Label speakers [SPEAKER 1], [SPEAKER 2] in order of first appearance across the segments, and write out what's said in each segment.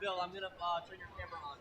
[SPEAKER 1] Bill, I'm gonna turn your camera on.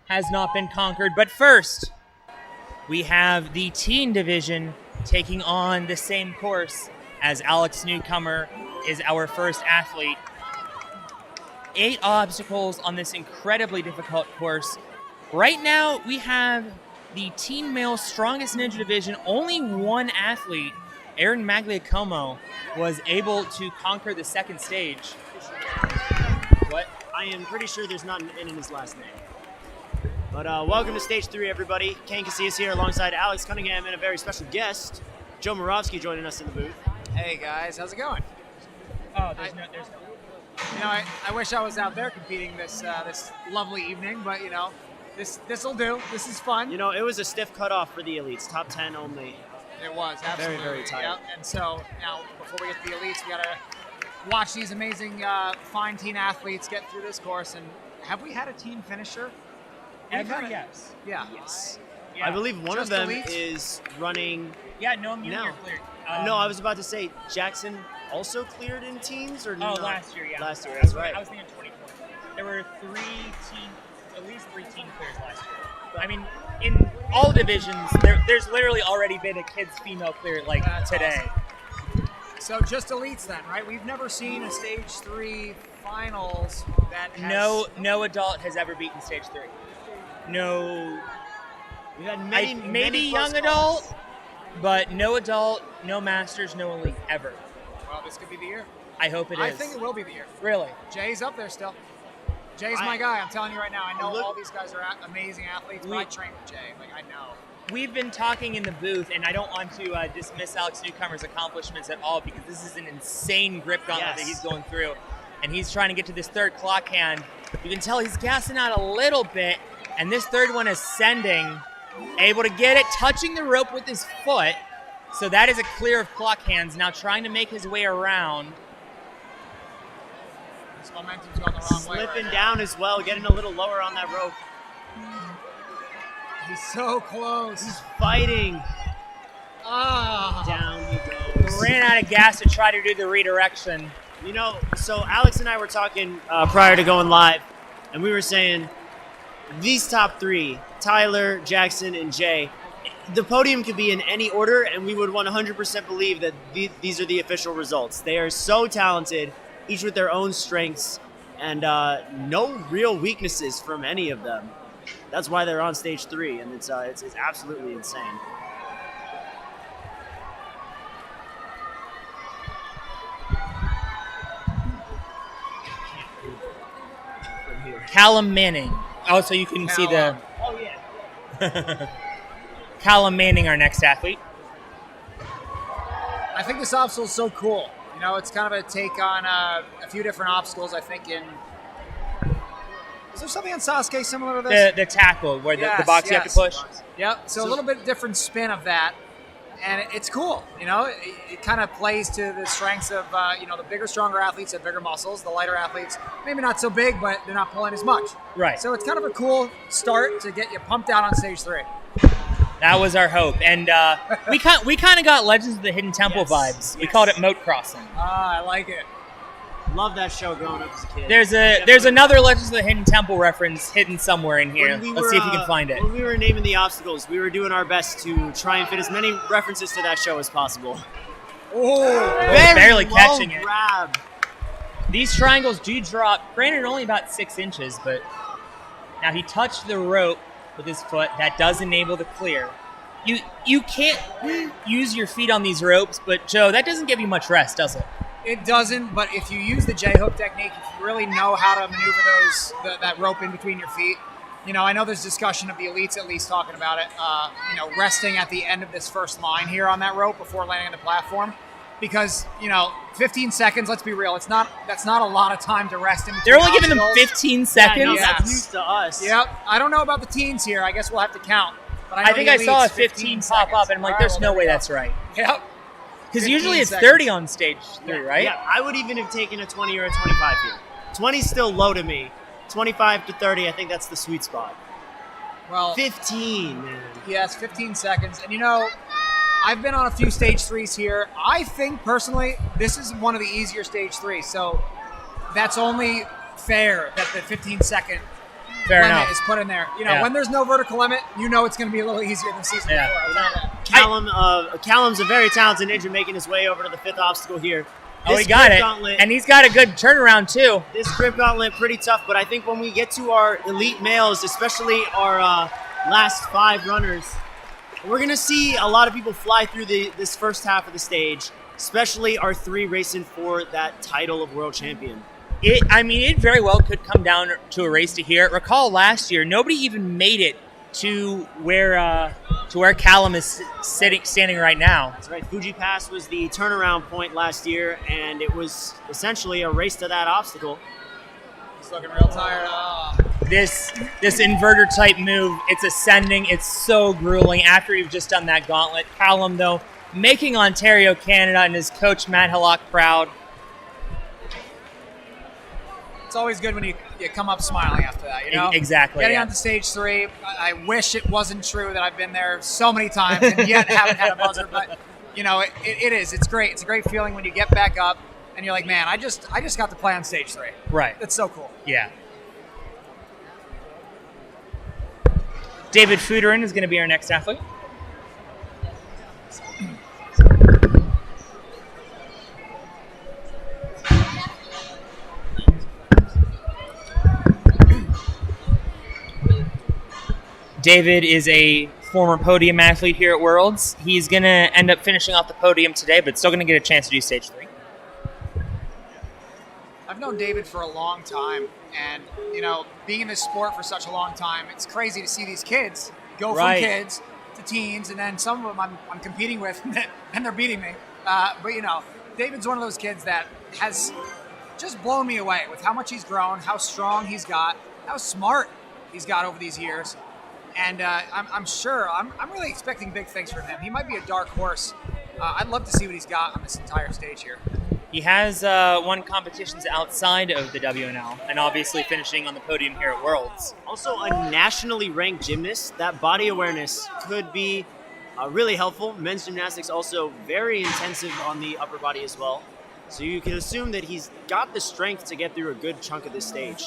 [SPEAKER 2] has not been conquered. But first, we have the teen division taking on the same course as Alex Newcomer is our first athlete. 8 obstacles on this incredibly difficult course. Right now, we have the teen male strongest ninja division. Only one athlete, Aaron Magliacomo, was able to conquer the second stage. What?
[SPEAKER 3] I am pretty sure there's not an N in his last name. But welcome to Stage 3, everybody. Kane Casillas here alongside Alex Cunningham and a very special guest, Joe Moravsky, joining us in the booth.
[SPEAKER 4] Hey guys, how's it going?
[SPEAKER 2] Oh, there's no.
[SPEAKER 4] You know, I wish I was out there competing this lovely evening, but you know, this'll do. This is fun.
[SPEAKER 3] You know, it was a stiff cutoff for the elites, top 10 only.
[SPEAKER 4] It was absolutely
[SPEAKER 3] very tight.
[SPEAKER 4] Yep. And so now, before we get to the elites, we gotta watch these amazing fine teen athletes get through this course. And have we had a team finisher?
[SPEAKER 2] Ever? Yes.
[SPEAKER 4] Yeah.
[SPEAKER 3] Yes.
[SPEAKER 2] Yeah.
[SPEAKER 3] I believe one
[SPEAKER 4] Just
[SPEAKER 3] of them
[SPEAKER 4] elites?
[SPEAKER 3] is running.
[SPEAKER 2] Yeah, no, you're
[SPEAKER 3] No.
[SPEAKER 2] cleared.
[SPEAKER 3] No, I was about to say Jackson also cleared in teens, or
[SPEAKER 2] Oh,
[SPEAKER 3] not?
[SPEAKER 2] last year, yeah.
[SPEAKER 3] Last year, that's right.
[SPEAKER 2] I was thinking 2020. There were at least three team clears last year. I mean, in all divisions, there's literally already been a kids female clear like
[SPEAKER 4] That's
[SPEAKER 2] today.
[SPEAKER 4] awesome. So just elites then, right? We've never seen a stage 3 finals that has
[SPEAKER 2] No adult has ever beaten stage 3. No,
[SPEAKER 3] We've had many,
[SPEAKER 2] maybe
[SPEAKER 3] many
[SPEAKER 2] young
[SPEAKER 3] close
[SPEAKER 2] adult,
[SPEAKER 3] calls.
[SPEAKER 2] but no adult, no masters, no elite ever.
[SPEAKER 4] Well, this could be the year.
[SPEAKER 2] I hope it is.
[SPEAKER 4] I think it will be the year.
[SPEAKER 2] Really.
[SPEAKER 4] Jay's up there still. Jay's my guy. I'm telling you right now. I know
[SPEAKER 3] Look-
[SPEAKER 4] all these guys are amazing athletes, but I train with Jay. Like, I know.
[SPEAKER 2] We've been talking in the booth, and I don't want to dismiss Alex Newcomer's accomplishments at all because this is an insane grip gauntlet that he's going through, and he's trying to get to this third clock hand. You can tell he's gassing out a little bit, and this third one is sending, able to get it, touching the rope with his foot. So that is a clear of clock hands. Now trying to make his way around.
[SPEAKER 4] This momentum's going the wrong way.
[SPEAKER 3] Slipping
[SPEAKER 4] right
[SPEAKER 3] down as well, getting a little lower on that rope.
[SPEAKER 4] now. He's so close.
[SPEAKER 3] He's fighting.
[SPEAKER 4] Ah.
[SPEAKER 3] Down he goes.
[SPEAKER 2] Ran out of gas to try to do the redirection.
[SPEAKER 3] You know, so Alex and I were talking prior to going live, and we were saying these top 3, Tyler, Jackson, and Jay, the podium could be in any order, and we would 100% believe that these are the official results. They are so talented, each with their own strengths, and no real weaknesses from any of them. That's why they're on stage 3, and it's absolutely insane.
[SPEAKER 2] Callum Manning. Oh, so you can see the
[SPEAKER 3] Oh yeah.
[SPEAKER 2] Callum Manning, our next athlete.
[SPEAKER 4] I think this obstacle is so cool. You know, it's kind of a take on a few different obstacles. I think is there something on Sasuke similar to this?
[SPEAKER 2] The tackle where the
[SPEAKER 4] Yes,
[SPEAKER 2] box you have to
[SPEAKER 4] yes.
[SPEAKER 2] push.
[SPEAKER 4] Yep. So a little bit different spin of that, and it's cool. You know, it kind of plays to the strengths of the bigger, stronger athletes have bigger muscles. The lighter athletes maybe not so big, but they're not pulling as much.
[SPEAKER 2] Right.
[SPEAKER 4] So it's kind of a cool start to get you pumped out on stage 3.
[SPEAKER 2] That was our hope, and we kind of got Legends of the Hidden Temple
[SPEAKER 3] Yes,
[SPEAKER 2] vibes. We
[SPEAKER 3] yes.
[SPEAKER 2] called it Moat Crossing.
[SPEAKER 4] Ah, I like it.
[SPEAKER 3] Love that show growing up as a kid.
[SPEAKER 2] There's another Legends of the Hidden Temple reference hidden somewhere in here.
[SPEAKER 3] When we
[SPEAKER 2] Let's
[SPEAKER 3] were,
[SPEAKER 2] see if you can find it.
[SPEAKER 3] When we were naming the obstacles, we were doing our best to try and fit as many references to that show as possible.
[SPEAKER 4] Oh,
[SPEAKER 2] barely
[SPEAKER 3] low
[SPEAKER 2] catching it.
[SPEAKER 3] grab.
[SPEAKER 2] These triangles do drop, granted only about 6 inches, but now he touched the rope with his foot. That does enable the clear. You can't use your feet on these ropes, but Joe, that doesn't give you much rest, does it?
[SPEAKER 4] it doesn't, but if you use the J-hook technique, if you really know how to maneuver that rope in between your feet, you know, I know there's discussion of the elites at least talking about it, resting at the end of this first line here on that rope before landing on the platform. Because, 15 seconds, let's be real, that's not a lot of time to rest in between.
[SPEAKER 2] They're only giving them
[SPEAKER 4] obstacles.
[SPEAKER 2] 15 seconds?
[SPEAKER 3] Yeah, no,
[SPEAKER 4] Yes.
[SPEAKER 3] that's news to us.
[SPEAKER 4] Yep. I don't know about the teens here. I guess we'll have to count. But
[SPEAKER 2] I think I saw a
[SPEAKER 4] elites,
[SPEAKER 2] 15 pop
[SPEAKER 4] seconds.
[SPEAKER 2] up, and I'm like,
[SPEAKER 4] All right,
[SPEAKER 2] there's
[SPEAKER 4] well,
[SPEAKER 2] no
[SPEAKER 4] there
[SPEAKER 2] way
[SPEAKER 4] we go.
[SPEAKER 2] that's right.
[SPEAKER 4] Yep.
[SPEAKER 2] Because
[SPEAKER 4] 15
[SPEAKER 2] usually it's
[SPEAKER 4] seconds.
[SPEAKER 2] 30 on stage 3, right?
[SPEAKER 3] Yeah, I would even have taken a 20 or a 25 here. 20 is still low to me. 25 to 30, I think that's the sweet spot.
[SPEAKER 4] Well,
[SPEAKER 3] 15, man.
[SPEAKER 4] yes, 15 seconds. And I've been on a few stage 3s here. I think personally, this is one of the easier stage 3s. So that's only fair that the 15-second
[SPEAKER 2] Fair
[SPEAKER 4] limit
[SPEAKER 2] enough.
[SPEAKER 4] is put in there. You know,
[SPEAKER 2] Yeah.
[SPEAKER 4] when there's no vertical limit, you know it's going to be a little easier than season
[SPEAKER 2] Yeah.
[SPEAKER 4] before. Without that.
[SPEAKER 3] Callum's a very talented ninja making his way over to the 5th obstacle here.
[SPEAKER 2] Oh, he
[SPEAKER 3] This
[SPEAKER 2] got
[SPEAKER 3] grip
[SPEAKER 2] it.
[SPEAKER 3] gauntlet-
[SPEAKER 2] And he's got a good turnaround, too.
[SPEAKER 3] This grip gauntlet pretty tough, but I think when we get to our elite males, especially our last 5 runners, we're gonna see a lot of people fly through this first half of the stage, especially our 3 racing for that title of world champion.
[SPEAKER 2] It very well could come down to a race to here. Recall last year, nobody even made it to where Callum is standing right now.
[SPEAKER 3] That's right. Fuji Pass was the turnaround point last year, and it was essentially a race to that obstacle.
[SPEAKER 4] He's looking real tired. Oh.
[SPEAKER 2] This inverter type move, it's ascending. It's so grueling after you've just done that gauntlet. Callum, though, making Ontario, Canada, and his coach Matt Hillock proud.
[SPEAKER 4] It's always good when you come up smiling after that, you know?
[SPEAKER 2] Exactly.
[SPEAKER 4] Getting
[SPEAKER 2] yeah.
[SPEAKER 4] onto stage 3, I wish it wasn't true that I've been there so many times and yet haven't had a buzzer, but, you know, it is. It's great. It's a great feeling when you get back up and you're like, man, I just got to play on stage 3.
[SPEAKER 2] Right.
[SPEAKER 4] It's so cool.
[SPEAKER 2] Yeah. David Fuderin is going to be our next athlete. David is a former podium athlete here at Worlds. He's going to end up finishing off the podium today, but still going to get a chance to do stage 3.
[SPEAKER 4] I've known David for a long time, and, you know, being in this sport for such a long time, it's crazy to see these kids go from
[SPEAKER 2] Right.
[SPEAKER 4] kids to teens, and then some of them I'm competing with, and they're beating me. But, you know, David's one of those kids that has just blown me away with how much he's grown, how strong he's got, how smart he's got over these years. And I'm sure, I'm really expecting big things from him. He might be a dark horse. I'd love to see what he's got on this entire stage here.
[SPEAKER 2] He has won competitions outside of the WNL and obviously finishing on the podium here at Worlds.
[SPEAKER 3] Also, a nationally ranked gymnast. That body awareness could be really helpful. Men's gymnastics also very intensive on the upper body as well. So you can assume that he's got the strength to get through a good chunk of this stage.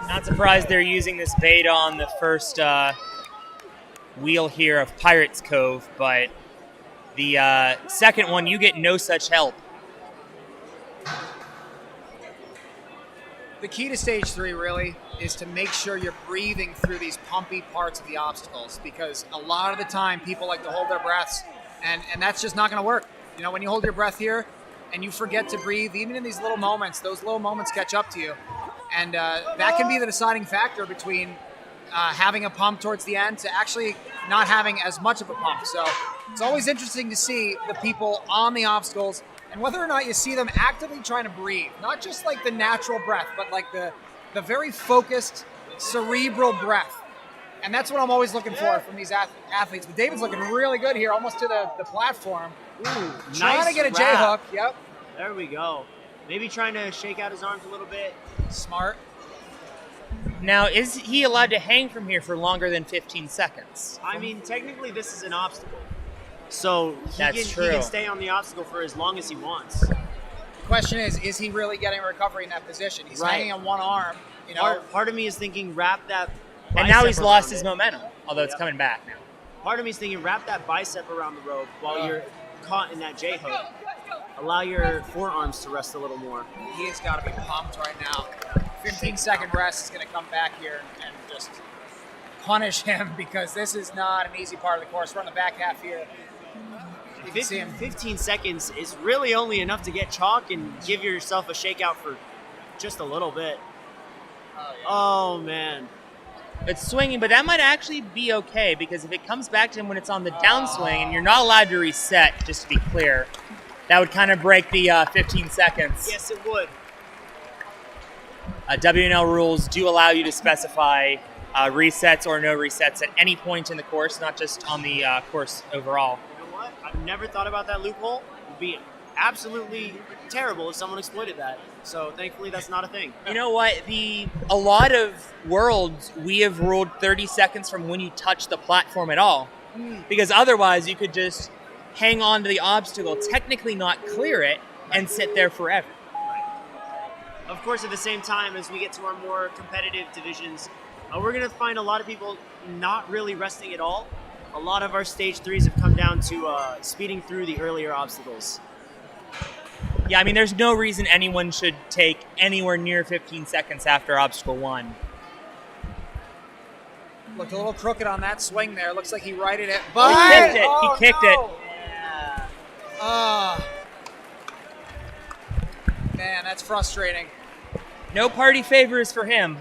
[SPEAKER 2] Not surprised they're using this beta on the first wheel here of Pirates Cove, but the second one, you get no such help.
[SPEAKER 4] The key to stage 3 really is to make sure you're breathing through these pumpy parts of the obstacles, because a lot of the time people like to hold their breaths, and that's just not going to work. You know, when you hold your breath here and you forget to breathe, even in these little moments, those little moments catch up to you. And that can be the deciding factor between having a pump towards the end to actually not having as much of a pump. So it's always interesting to see the people on the obstacles and whether or not you see them actively trying to breathe. Not just like the natural breath, but like the very focused, cerebral breath. And that's what I'm always looking for from these athletes. But David's looking really good here, almost to the platform.
[SPEAKER 3] Ooh,
[SPEAKER 4] Trying to get a
[SPEAKER 3] wrap.
[SPEAKER 4] J-hook. Yep.
[SPEAKER 3] There we go. Maybe trying to shake out his arms a little bit.
[SPEAKER 4] Smart.
[SPEAKER 2] Now, is he allowed to hang from here for longer than 15 seconds?
[SPEAKER 3] I mean, technically this is an obstacle. So he
[SPEAKER 2] That's
[SPEAKER 3] can
[SPEAKER 2] true.
[SPEAKER 3] stay on the obstacle for as long as he wants.
[SPEAKER 4] Question is he really getting recovery in that position? He's
[SPEAKER 3] Right.
[SPEAKER 4] hanging on one arm. You know,
[SPEAKER 3] Part of me is thinking wrap that
[SPEAKER 2] And now
[SPEAKER 3] bicep
[SPEAKER 2] he's lost
[SPEAKER 3] around
[SPEAKER 2] his
[SPEAKER 3] it.
[SPEAKER 2] momentum, although it's
[SPEAKER 3] Yep.
[SPEAKER 2] coming back now.
[SPEAKER 3] Part of me is thinking wrap that bicep around the rope while you're caught in that J-hook. Allow your forearms to rest a little more.
[SPEAKER 4] he has got to be pumped right now. 15-second rest is going to come back here and just punish him, because this is not an easy part of the course. We're on the back half here. You can see him.
[SPEAKER 3] 15 seconds is really only enough to get chalk and give yourself a shakeout for just a little bit.
[SPEAKER 4] Oh, yeah.
[SPEAKER 3] Oh, man.
[SPEAKER 2] It's swinging, but that might actually be okay, because if it comes back to him when it's on the downswing and you're not allowed to reset, just to be clear, that would kind of break the 15 seconds.
[SPEAKER 3] Yes, it would.
[SPEAKER 2] WNL rules do allow you to specify resets or no resets at any point in the course, not just on the course overall.
[SPEAKER 3] You know what? I've never thought about that loophole. It would be absolutely terrible if someone exploited that. So thankfully that's not a thing.
[SPEAKER 2] You know what? A lot of worlds, we have ruled 30 seconds from when you touch the platform at all. Because otherwise you could just hang on to the obstacle, technically not clear it, and sit there forever.
[SPEAKER 3] Of course, at the same time, as we get to our more competitive divisions, We're going to find a lot of people not really resting at all. A lot of our stage 3s have come down to speeding through the earlier obstacles.
[SPEAKER 2] Yeah, I mean, there's no reason anyone should take anywhere near 15 seconds after obstacle 1.
[SPEAKER 4] Looked a little crooked on that swing there. Looks like he righted it.
[SPEAKER 2] Oh,
[SPEAKER 4] But
[SPEAKER 2] he kicked it.
[SPEAKER 4] Oh,
[SPEAKER 2] He kicked
[SPEAKER 4] no.
[SPEAKER 2] it.
[SPEAKER 4] Ah. Man, that's frustrating.
[SPEAKER 2] No party favors for him.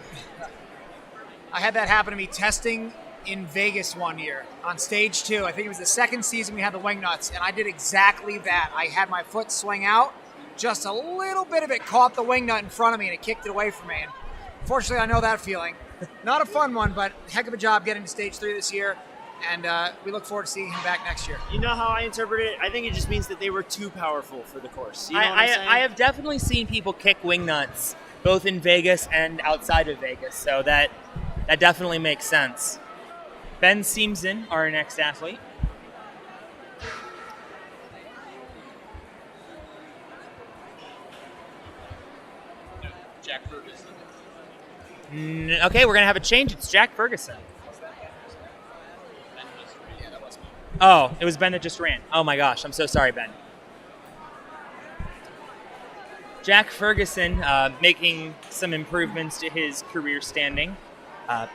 [SPEAKER 4] I had that happen to me testing in Vegas one year on stage 2. I think it was the second season we had the wing nuts, and I did exactly that. I had my foot swing out. Just a little bit of it caught the wing nut in front of me, and it kicked it away from me. And fortunately, I know that feeling. Not a fun one, but heck of a job getting to stage 3 this year, and we look forward to seeing him back next year.
[SPEAKER 3] You know how I interpret it? I think it just means that they were too powerful for the course. You know what I'm saying?
[SPEAKER 2] I have definitely seen people kick wing nuts, both in Vegas and outside of Vegas, so that definitely makes sense. Ben Siemsen, our next athlete.
[SPEAKER 1] Jack Ferguson.
[SPEAKER 2] Okay, we're going to have a change. It's Jack Ferguson.
[SPEAKER 1] Yeah, that was me.
[SPEAKER 2] Oh, it was Ben that just ran. Oh my gosh, I'm so sorry, Ben. Jack Ferguson making some improvements to his career standing.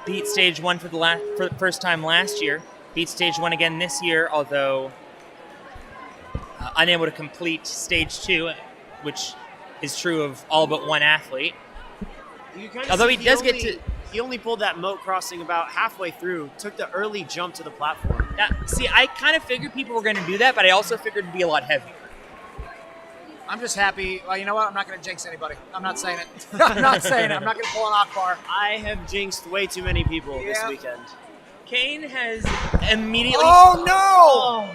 [SPEAKER 2] Beat stage 1 for the first time last year. Beat stage 1 again this year, although unable to complete stage 2, which is true of all but one athlete.
[SPEAKER 3] You kinda
[SPEAKER 2] Although
[SPEAKER 3] see
[SPEAKER 2] he does get to...
[SPEAKER 3] He only pulled that moat crossing about halfway through, took the early jump to the platform.
[SPEAKER 2] See, I kind of figured people were going to do that, but I also figured it'd be a lot heavier.
[SPEAKER 4] I'm just happy. Well, you know what? I'm not going to jinx anybody. I'm not saying it. I'm not saying it. I'm not going to pull an Akbar.
[SPEAKER 3] I have jinxed way too many people this
[SPEAKER 4] Yeah.
[SPEAKER 3] weekend.
[SPEAKER 2] Kane has immediately...
[SPEAKER 4] Oh, no!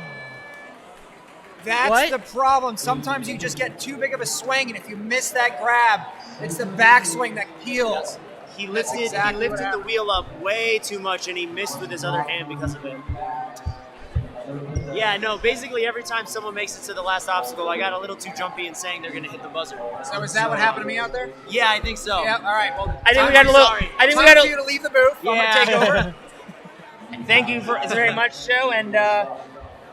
[SPEAKER 4] That's
[SPEAKER 2] What?
[SPEAKER 4] the problem. Sometimes you just get too big of a swing, and if you miss that grab, it's the backswing that peels.
[SPEAKER 3] He
[SPEAKER 4] That's
[SPEAKER 3] lifted,
[SPEAKER 4] exactly
[SPEAKER 3] he
[SPEAKER 4] what
[SPEAKER 3] lifted the
[SPEAKER 4] happened.
[SPEAKER 3] wheel up way too much, and he missed with his other hand because of it. Yeah, no, basically every time someone makes it to the last obstacle, I got a little too jumpy and saying they're going to hit the buzzer.
[SPEAKER 4] So is that what happened to me out there?
[SPEAKER 3] Yeah, I think so.
[SPEAKER 4] Yeah, all right. Well,
[SPEAKER 2] I think
[SPEAKER 4] time
[SPEAKER 2] we got a
[SPEAKER 4] for-
[SPEAKER 2] little...
[SPEAKER 3] sorry.
[SPEAKER 2] I think we
[SPEAKER 4] time
[SPEAKER 2] got
[SPEAKER 4] for you
[SPEAKER 2] a...
[SPEAKER 4] to leave the booth. I'm going to take over.
[SPEAKER 2] Thank you very much, Joe. And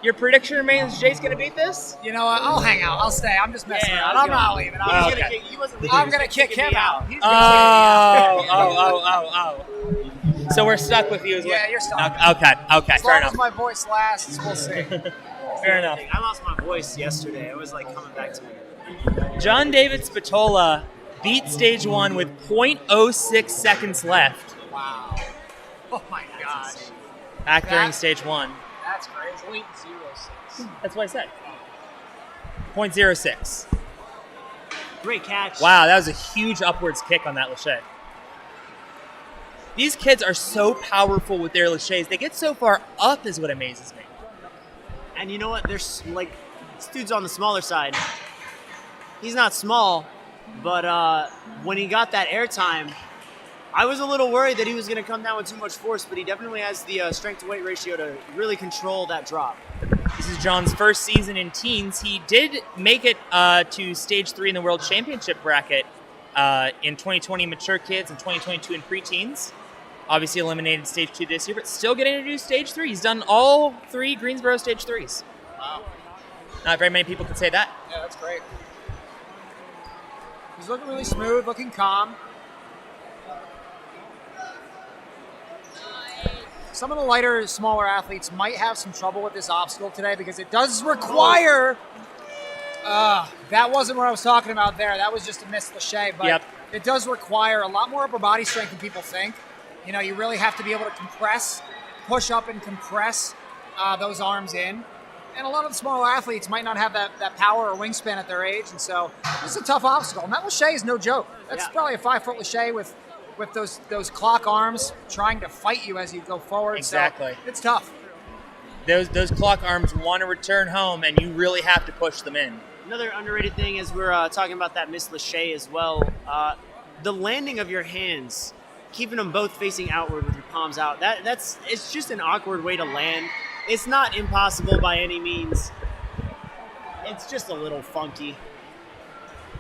[SPEAKER 2] your prediction remains Jay's going to beat this?
[SPEAKER 4] You know what? I'll hang out. I'll stay. I'm just messing
[SPEAKER 3] Yeah,
[SPEAKER 4] around.
[SPEAKER 3] let's
[SPEAKER 4] I'm
[SPEAKER 3] go.
[SPEAKER 4] not leaving.
[SPEAKER 3] He
[SPEAKER 4] I'm,
[SPEAKER 3] was
[SPEAKER 2] Oh,
[SPEAKER 3] gonna
[SPEAKER 2] okay.
[SPEAKER 3] kick, he wasn't leaving,
[SPEAKER 4] I'm
[SPEAKER 3] he
[SPEAKER 4] going to
[SPEAKER 3] was
[SPEAKER 4] kick
[SPEAKER 3] kicking
[SPEAKER 4] him
[SPEAKER 3] me
[SPEAKER 4] out. He's
[SPEAKER 2] Oh. So we're stuck with you as well.
[SPEAKER 4] Yeah, you're stuck.
[SPEAKER 2] Okay,
[SPEAKER 4] As
[SPEAKER 2] fair
[SPEAKER 4] long
[SPEAKER 2] enough.
[SPEAKER 4] as my voice lasts, we'll see.
[SPEAKER 2] Fair enough.
[SPEAKER 3] I lost my voice yesterday. It was like coming back to me.
[SPEAKER 2] John David Spatola beat stage 1 with 0.06 seconds left
[SPEAKER 4] Wow. Oh, my gosh.
[SPEAKER 2] back during
[SPEAKER 4] That-
[SPEAKER 2] stage 1.
[SPEAKER 4] That's crazy.
[SPEAKER 1] 0.06.
[SPEAKER 2] That's what I said. 0.06.
[SPEAKER 3] Great catch.
[SPEAKER 2] Wow, that was a huge upwards kick on that lachey. These kids are so powerful with their lacheys. They get so far up is what amazes me.
[SPEAKER 3] And you know what? There's like, this dude's on the smaller side. He's not small, but when he got that airtime, I was a little worried that he was going to come down with too much force, but he definitely has the strength to weight ratio to really control that drop.
[SPEAKER 2] This is John's first season in teens. He did make it to stage 3 in the World Championship bracket in 2020 mature kids and 2022 in preteens. Obviously eliminated stage 2 this year, but still getting to do stage 3. He's done all 3 Greensboro stage 3s.
[SPEAKER 4] Wow.
[SPEAKER 2] Not very many people could say that.
[SPEAKER 4] Yeah, that's great. He's looking really smooth, looking calm. Some of the lighter, smaller athletes might have some trouble with this obstacle today because it does require. That wasn't what I was talking about there. That was just a missed lachey, but
[SPEAKER 2] Yep.
[SPEAKER 4] it does require a lot more upper body strength than people think. You know, you really have to be able to compress, push up and compress those arms in. And a lot of the smaller athletes might not have that power or wingspan at their age, and so it's a tough obstacle. And that lachey is no joke. That's
[SPEAKER 3] Yeah.
[SPEAKER 4] probably a 5-foot lachey with those clock arms trying to fight you as you go forward.
[SPEAKER 2] Exactly.
[SPEAKER 4] So it's tough.
[SPEAKER 2] Those clock arms want to return home, and you really have to push them in.
[SPEAKER 3] Another underrated thing as we're talking about that missed lachey as well, the landing of your hands, keeping them both facing outward with your palms out, it's just an awkward way to land. It's not impossible by any means. It's just a little funky.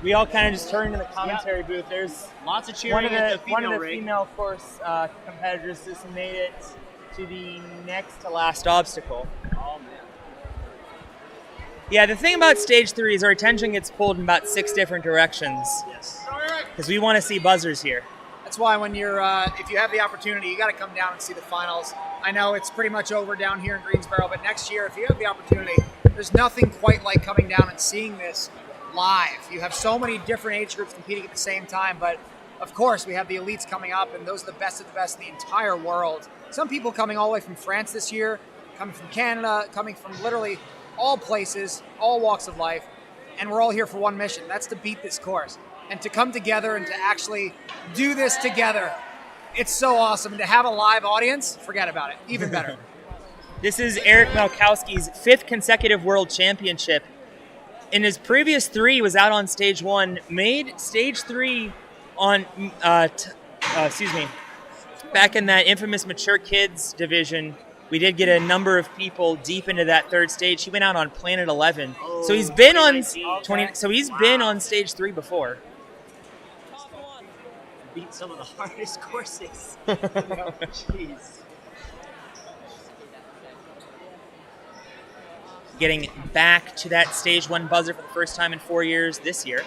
[SPEAKER 2] We all kind of just turned to the commentary booth. There's
[SPEAKER 3] Lots of
[SPEAKER 2] one
[SPEAKER 3] cheering
[SPEAKER 2] of
[SPEAKER 3] at
[SPEAKER 2] the
[SPEAKER 3] the
[SPEAKER 2] one
[SPEAKER 3] female
[SPEAKER 2] of the
[SPEAKER 3] rig.
[SPEAKER 2] female course competitors just made it to the next to last obstacle.
[SPEAKER 3] Oh, man.
[SPEAKER 2] Yeah, the thing about stage 3 is our attention gets pulled in about 6 different directions
[SPEAKER 3] Yes.
[SPEAKER 2] because we want to see buzzers here.
[SPEAKER 4] That's why when you're, if you have the opportunity, you got to come down and see the finals. I know it's pretty much over down here in Greensboro, but next year, if you have the opportunity, there's nothing quite like coming down and seeing this live. You have so many different age groups competing at the same time, but of course, we have the elites coming up, and those are the best of the best in the entire world. Some people coming all the way from France this year, coming from Canada, coming from literally all places, all walks of life, and we're all here for one mission. That's to beat this course. And to come together and to actually do this together, it's so awesome. And to have a live audience, forget about it. Even better.
[SPEAKER 2] This is Eric Malkowski's 5th consecutive world championship. In his previous 3, he was out on stage 1, made stage 3 on, back in that infamous mature kids division. We did get a number of people deep into that 3rd stage. He went out on Planet 11. So he's been on 20. So he's been on stage 3 before.
[SPEAKER 3] Beat some of the hardest courses. Jeez.
[SPEAKER 2] Getting back to that stage 1 buzzer for the first time in 4 years this year.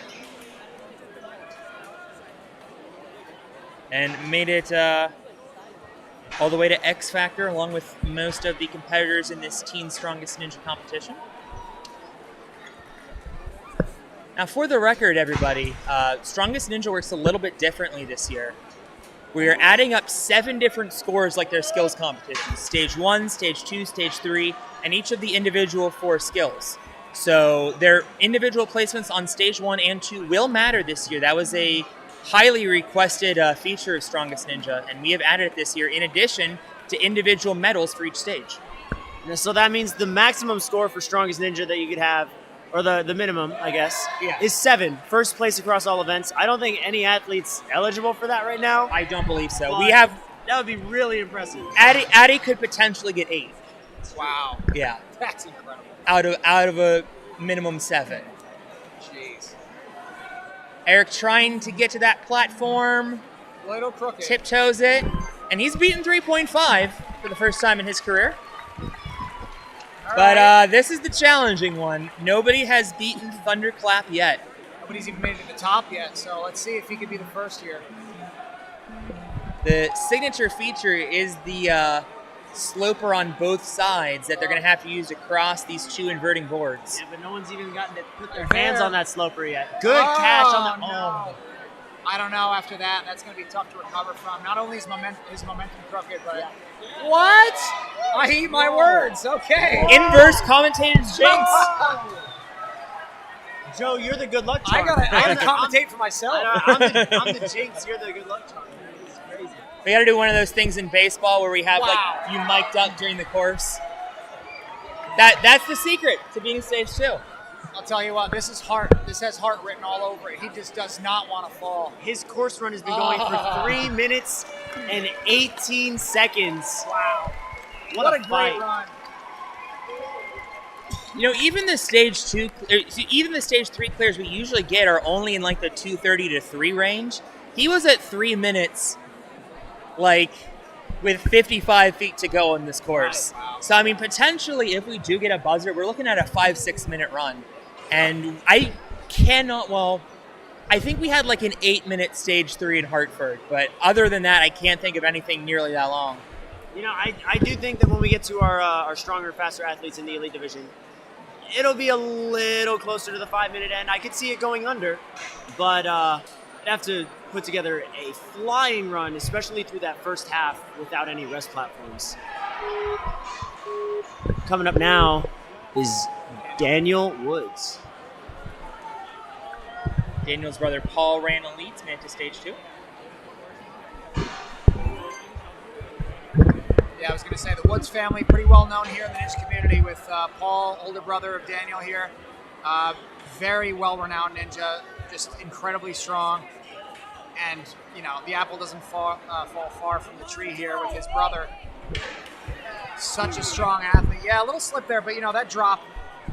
[SPEAKER 2] And made it all the way to X Factor along with most of the competitors in this Teen Strongest Ninja competition. Now, for the record, everybody, Strongest Ninja works a little bit differently this year. We are adding up 7 different scores like their skills competitions. Stage 1, Stage 2, Stage 3, and each of the individual 4 skills. So their individual placements on Stage 1 and 2 will matter this year. That was a highly requested feature of Strongest Ninja, and we have added it this year in addition to individual medals for each stage.
[SPEAKER 3] So that means the maximum score for Strongest Ninja that you could have, or the minimum, I guess, is 7. First place across all events. I don't think any athlete's eligible for that right now.
[SPEAKER 2] I don't believe so.
[SPEAKER 3] But
[SPEAKER 2] We have
[SPEAKER 3] that would be really impressive.
[SPEAKER 2] Addy could potentially get 8.
[SPEAKER 4] Wow.
[SPEAKER 2] Yeah,
[SPEAKER 4] That's incredible.
[SPEAKER 2] out of a minimum 7.
[SPEAKER 4] Jeez.
[SPEAKER 2] Eric trying to get to that platform,
[SPEAKER 4] Little crooked.
[SPEAKER 2] tiptoes it, and he's beaten 3.5 for the first time in his career. But this is the challenging one. Nobody has beaten Thunderclap yet.
[SPEAKER 4] Nobody's even made it to the top yet, so let's see if he could be the first here.
[SPEAKER 2] The signature feature is the sloper on both sides that they're going to have to use to cross these 2 inverting boards.
[SPEAKER 3] Yeah, but no one's even gotten to put their
[SPEAKER 4] Fair.
[SPEAKER 3] hands on that sloper yet. Good catch on the.
[SPEAKER 4] No. I don't know after that. That's going to be tough to recover from. Not only is his momentum crooked, but... What? I eat my words. Okay.
[SPEAKER 2] Inverse commentator's jinx.
[SPEAKER 3] Joe, you're the good luck
[SPEAKER 4] I
[SPEAKER 3] charm.
[SPEAKER 4] gotta commentate for myself.
[SPEAKER 3] I'm the jinx. You're the good luck charm. It's crazy.
[SPEAKER 2] We got to do one of those things in baseball where we have
[SPEAKER 4] Wow.
[SPEAKER 2] like you mic'd up during the course. That's the secret to being stage 2.
[SPEAKER 4] I'll tell you what. This is heart. This has heart written all over it. He just does not want to fall.
[SPEAKER 3] His course run has been going for 3 minutes and 18 seconds.
[SPEAKER 4] Wow.
[SPEAKER 3] What a
[SPEAKER 4] great
[SPEAKER 3] fight.
[SPEAKER 4] run.
[SPEAKER 2] You know, even the stage 3 clears we usually get are only in like the 2:30 to 3 range. He was at 3 minutes, like with 55 feet to go on this course.
[SPEAKER 4] Wow.
[SPEAKER 2] So I mean, potentially, if we do get a buzzer, we're looking at a 5-6 minute run. And I think we had like an 8-minute stage 3 in Hartford, but other than that, I can't think of anything nearly that long.
[SPEAKER 3] You know, I do think that when we get to our stronger, faster athletes in the elite division, it'll be a little closer to the 5-minute end. I could see it going under, but I'd have to put together a flying run, especially through that first half without any rest platforms. Coming up now is Daniel Woods.
[SPEAKER 2] Daniel's brother Paul ran elites, made it to stage 2.
[SPEAKER 4] Yeah, I was going to say the Woods family, pretty well known here in the ninja community with Paul, older brother of Daniel here. Very well-renowned ninja, just incredibly strong. And, you know, the apple doesn't fall far from the tree here with his brother. Such a strong athlete. Yeah, a little slip there, but, you know, that drop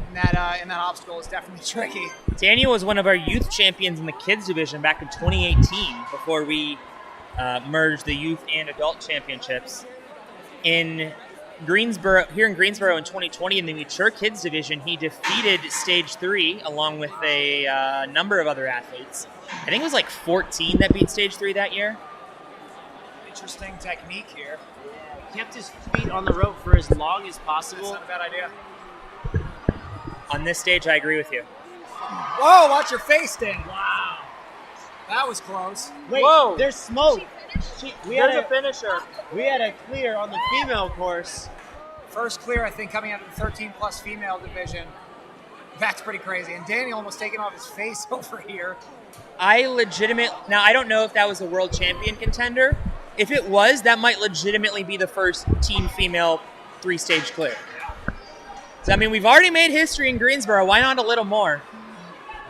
[SPEAKER 4] in that obstacle is definitely tricky.
[SPEAKER 2] Daniel was one of our youth champions in the kids division back in 2018 before we merged the youth and adult championships. In Greensboro in 2020 in the mature kids division, he defeated stage 3 along with a number of other athletes. I think it was like 14 that beat stage 3 that year.
[SPEAKER 4] Interesting technique here.
[SPEAKER 3] Kept his feet on the rope for as long as
[SPEAKER 4] That's
[SPEAKER 3] possible.
[SPEAKER 4] not a bad idea.
[SPEAKER 2] On this stage, I agree with you.
[SPEAKER 4] Whoa, watch your face, Dan. Wow. That was close.
[SPEAKER 3] Wait,
[SPEAKER 2] Whoa.
[SPEAKER 3] there's smoke. We had a
[SPEAKER 2] finisher.
[SPEAKER 3] clear on the female course.
[SPEAKER 4] First clear, I think, coming out of the 13-plus female division. That's pretty crazy. And Daniel almost taking off his face over here.
[SPEAKER 2] Now, I don't know if that was a world champion contender. If it was, that might legitimately be the first team female 3-stage clear. So, I mean, we've already made history in Greensboro. Why not a little more?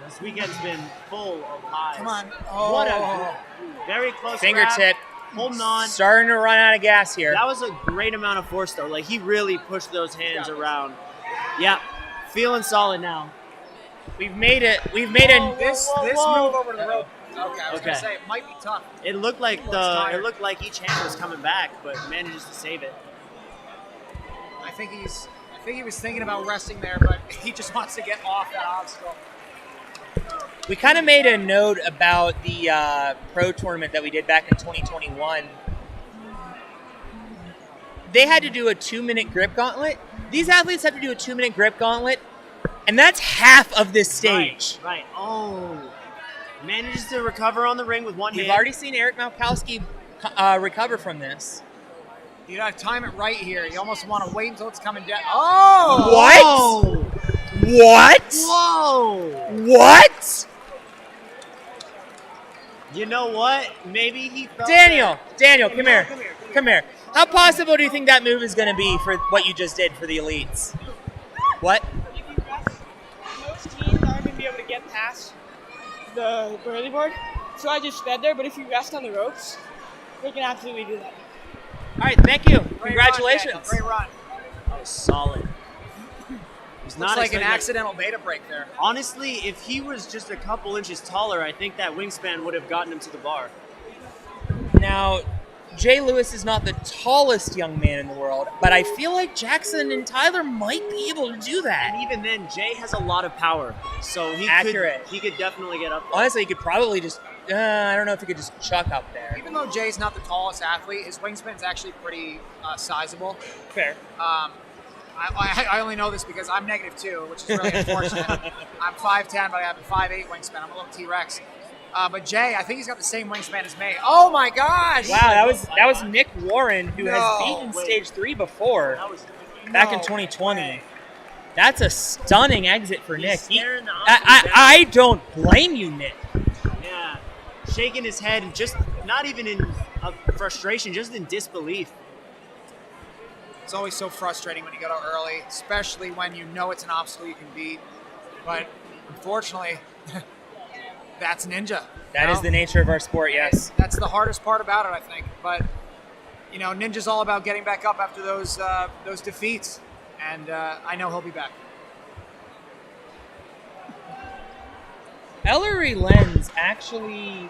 [SPEAKER 3] This weekend's been full of highs.
[SPEAKER 4] Come on. Oh.
[SPEAKER 3] What a very close
[SPEAKER 2] Fingertip.
[SPEAKER 3] grab, holding on.
[SPEAKER 2] Starting to run out of gas here.
[SPEAKER 3] That was a great amount of force, though. Like, he really pushed those hands around. Yeah, feeling solid now.
[SPEAKER 2] We've made it.
[SPEAKER 4] This
[SPEAKER 3] whoa.
[SPEAKER 4] move over to the rope. Okay, I was
[SPEAKER 3] Okay.
[SPEAKER 4] gonna say it might be tough.
[SPEAKER 3] It looked like
[SPEAKER 4] tired.
[SPEAKER 3] it looked like each hand was coming back, but manages to save it.
[SPEAKER 4] I think he was thinking about resting there, but he just wants to get off that obstacle.
[SPEAKER 2] We kind of made a note about the pro tournament that we did back in 2021. They had to do a 2-minute grip gauntlet. These athletes have to do a 2-minute grip gauntlet, and that's half of this stage.
[SPEAKER 3] Right. Oh. Manages to recover on the ring with one
[SPEAKER 2] We've
[SPEAKER 3] hand.
[SPEAKER 2] already seen Eric Malkowski recover from this.
[SPEAKER 4] You gotta time it right here. You almost want to wait until it's coming down. Oh!
[SPEAKER 2] What? What?
[SPEAKER 3] Whoa!
[SPEAKER 2] What?
[SPEAKER 3] You know what? Maybe he felt
[SPEAKER 2] Daniel, come
[SPEAKER 3] Come
[SPEAKER 2] here.
[SPEAKER 3] here.
[SPEAKER 2] Come here. How possible do you think that move is going to be for what you just did for the elites? What?
[SPEAKER 5] If you rest, most teams aren't going to be able to get past the burley board, so I just sped there, but if you rest on the ropes, they can absolutely do that.
[SPEAKER 2] All right, thank you.
[SPEAKER 4] Great
[SPEAKER 2] Congratulations.
[SPEAKER 4] Run, Daniel. Great run.
[SPEAKER 3] That was solid. It's
[SPEAKER 4] Looks like an
[SPEAKER 3] expecting-
[SPEAKER 4] accidental beta break there.
[SPEAKER 3] Honestly, if he was just a couple inches taller, I think that wingspan would have gotten him to the bar.
[SPEAKER 2] Now, Jay Lewis is not the tallest young man in the world, but I feel like Jackson and Tyler might be able to do that.
[SPEAKER 3] And even then, Jay has a lot of power, so
[SPEAKER 2] Accurate.
[SPEAKER 3] he could definitely get up there.
[SPEAKER 2] Honestly, he could probably just, I don't know if he could just chuck up there.
[SPEAKER 4] Even though Jay's not the tallest athlete, his wingspan's actually pretty sizable.
[SPEAKER 2] Fair.
[SPEAKER 4] I only know this because I'm -2, which is really unfortunate. I'm 5'10", but I have a 5'8" wingspan. I'm a little T-Rex. But Jay, I think he's got the same wingspan as me. Oh my gosh!
[SPEAKER 2] Wow, that was Nick Warren, who has beaten
[SPEAKER 3] wait.
[SPEAKER 2] stage 3 before,
[SPEAKER 3] That was
[SPEAKER 2] back in
[SPEAKER 4] No
[SPEAKER 2] 2020.
[SPEAKER 4] way.
[SPEAKER 2] That's a stunning exit for Nick.
[SPEAKER 3] staring the opposite down.
[SPEAKER 2] I don't blame you, Nick.
[SPEAKER 3] Yeah, shaking his head, and just not even in frustration, just in disbelief.
[SPEAKER 4] It's always so frustrating when you go out early, especially when you know it's an obstacle you can beat. But unfortunately, that's Ninja.
[SPEAKER 2] That is the nature of our sport, yes.
[SPEAKER 4] That's the hardest part about it, I think. But you know, Ninja's all about getting back up after those defeats, and I know he'll be back.
[SPEAKER 2] Ellery Lenz actually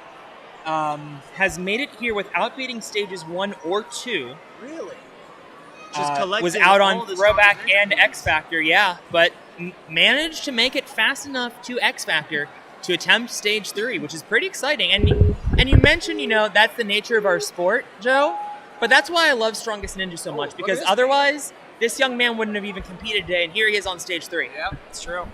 [SPEAKER 2] has made it here without beating stages 1 or 2.
[SPEAKER 3] Really?
[SPEAKER 2] Was out on Throwback and X Factor, yeah, but managed to make it fast enough to X Factor to attempt stage 3, which is pretty exciting. And you mentioned, that's the nature of our sport, Joe, but that's why I love Strongest Ninja so much, because
[SPEAKER 4] this.
[SPEAKER 2] otherwise this young man wouldn't have even competed today, and here he is on stage 3.
[SPEAKER 4] Yeah, it's true.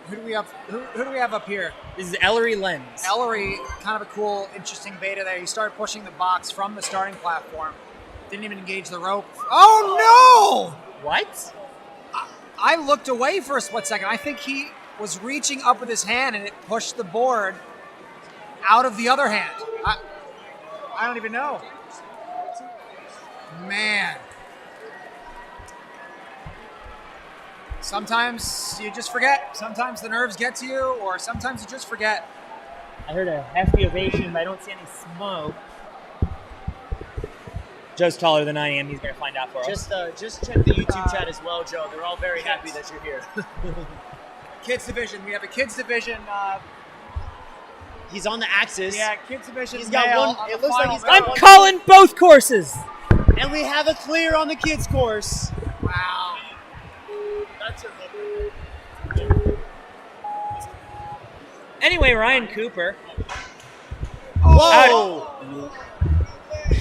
[SPEAKER 4] Who do we have up here?
[SPEAKER 2] This is Ellery Lenz.
[SPEAKER 4] Ellery, kind of a cool, interesting beta there. He started pushing the box from the starting platform. Didn't even engage the rope. Oh no!
[SPEAKER 2] What?
[SPEAKER 4] I looked away for a split second. I think he was reaching up with his hand and it pushed the board out of the other hand. I don't even know. Man. Sometimes you just forget. Sometimes the nerves get to you, or sometimes you just forget.
[SPEAKER 2] I heard a hefty ovation, but I don't see any smoke. Joe's taller than I am. He's going to find out for us.
[SPEAKER 3] Just check the YouTube chat as well, Joe. They're all very happy that you're here.
[SPEAKER 4] Kids division. We have a kids division.
[SPEAKER 3] He's on the axis.
[SPEAKER 4] Yeah, kids division.
[SPEAKER 3] He's got
[SPEAKER 4] male
[SPEAKER 3] one-
[SPEAKER 4] on
[SPEAKER 3] it
[SPEAKER 4] the
[SPEAKER 3] looks like
[SPEAKER 4] final
[SPEAKER 3] he's got
[SPEAKER 4] ballot.
[SPEAKER 2] I'm calling both courses.
[SPEAKER 3] And we have a clear on the kids course.
[SPEAKER 4] Wow.
[SPEAKER 1] That's your
[SPEAKER 2] Anyway, Ryan Cooper.
[SPEAKER 3] Whoa!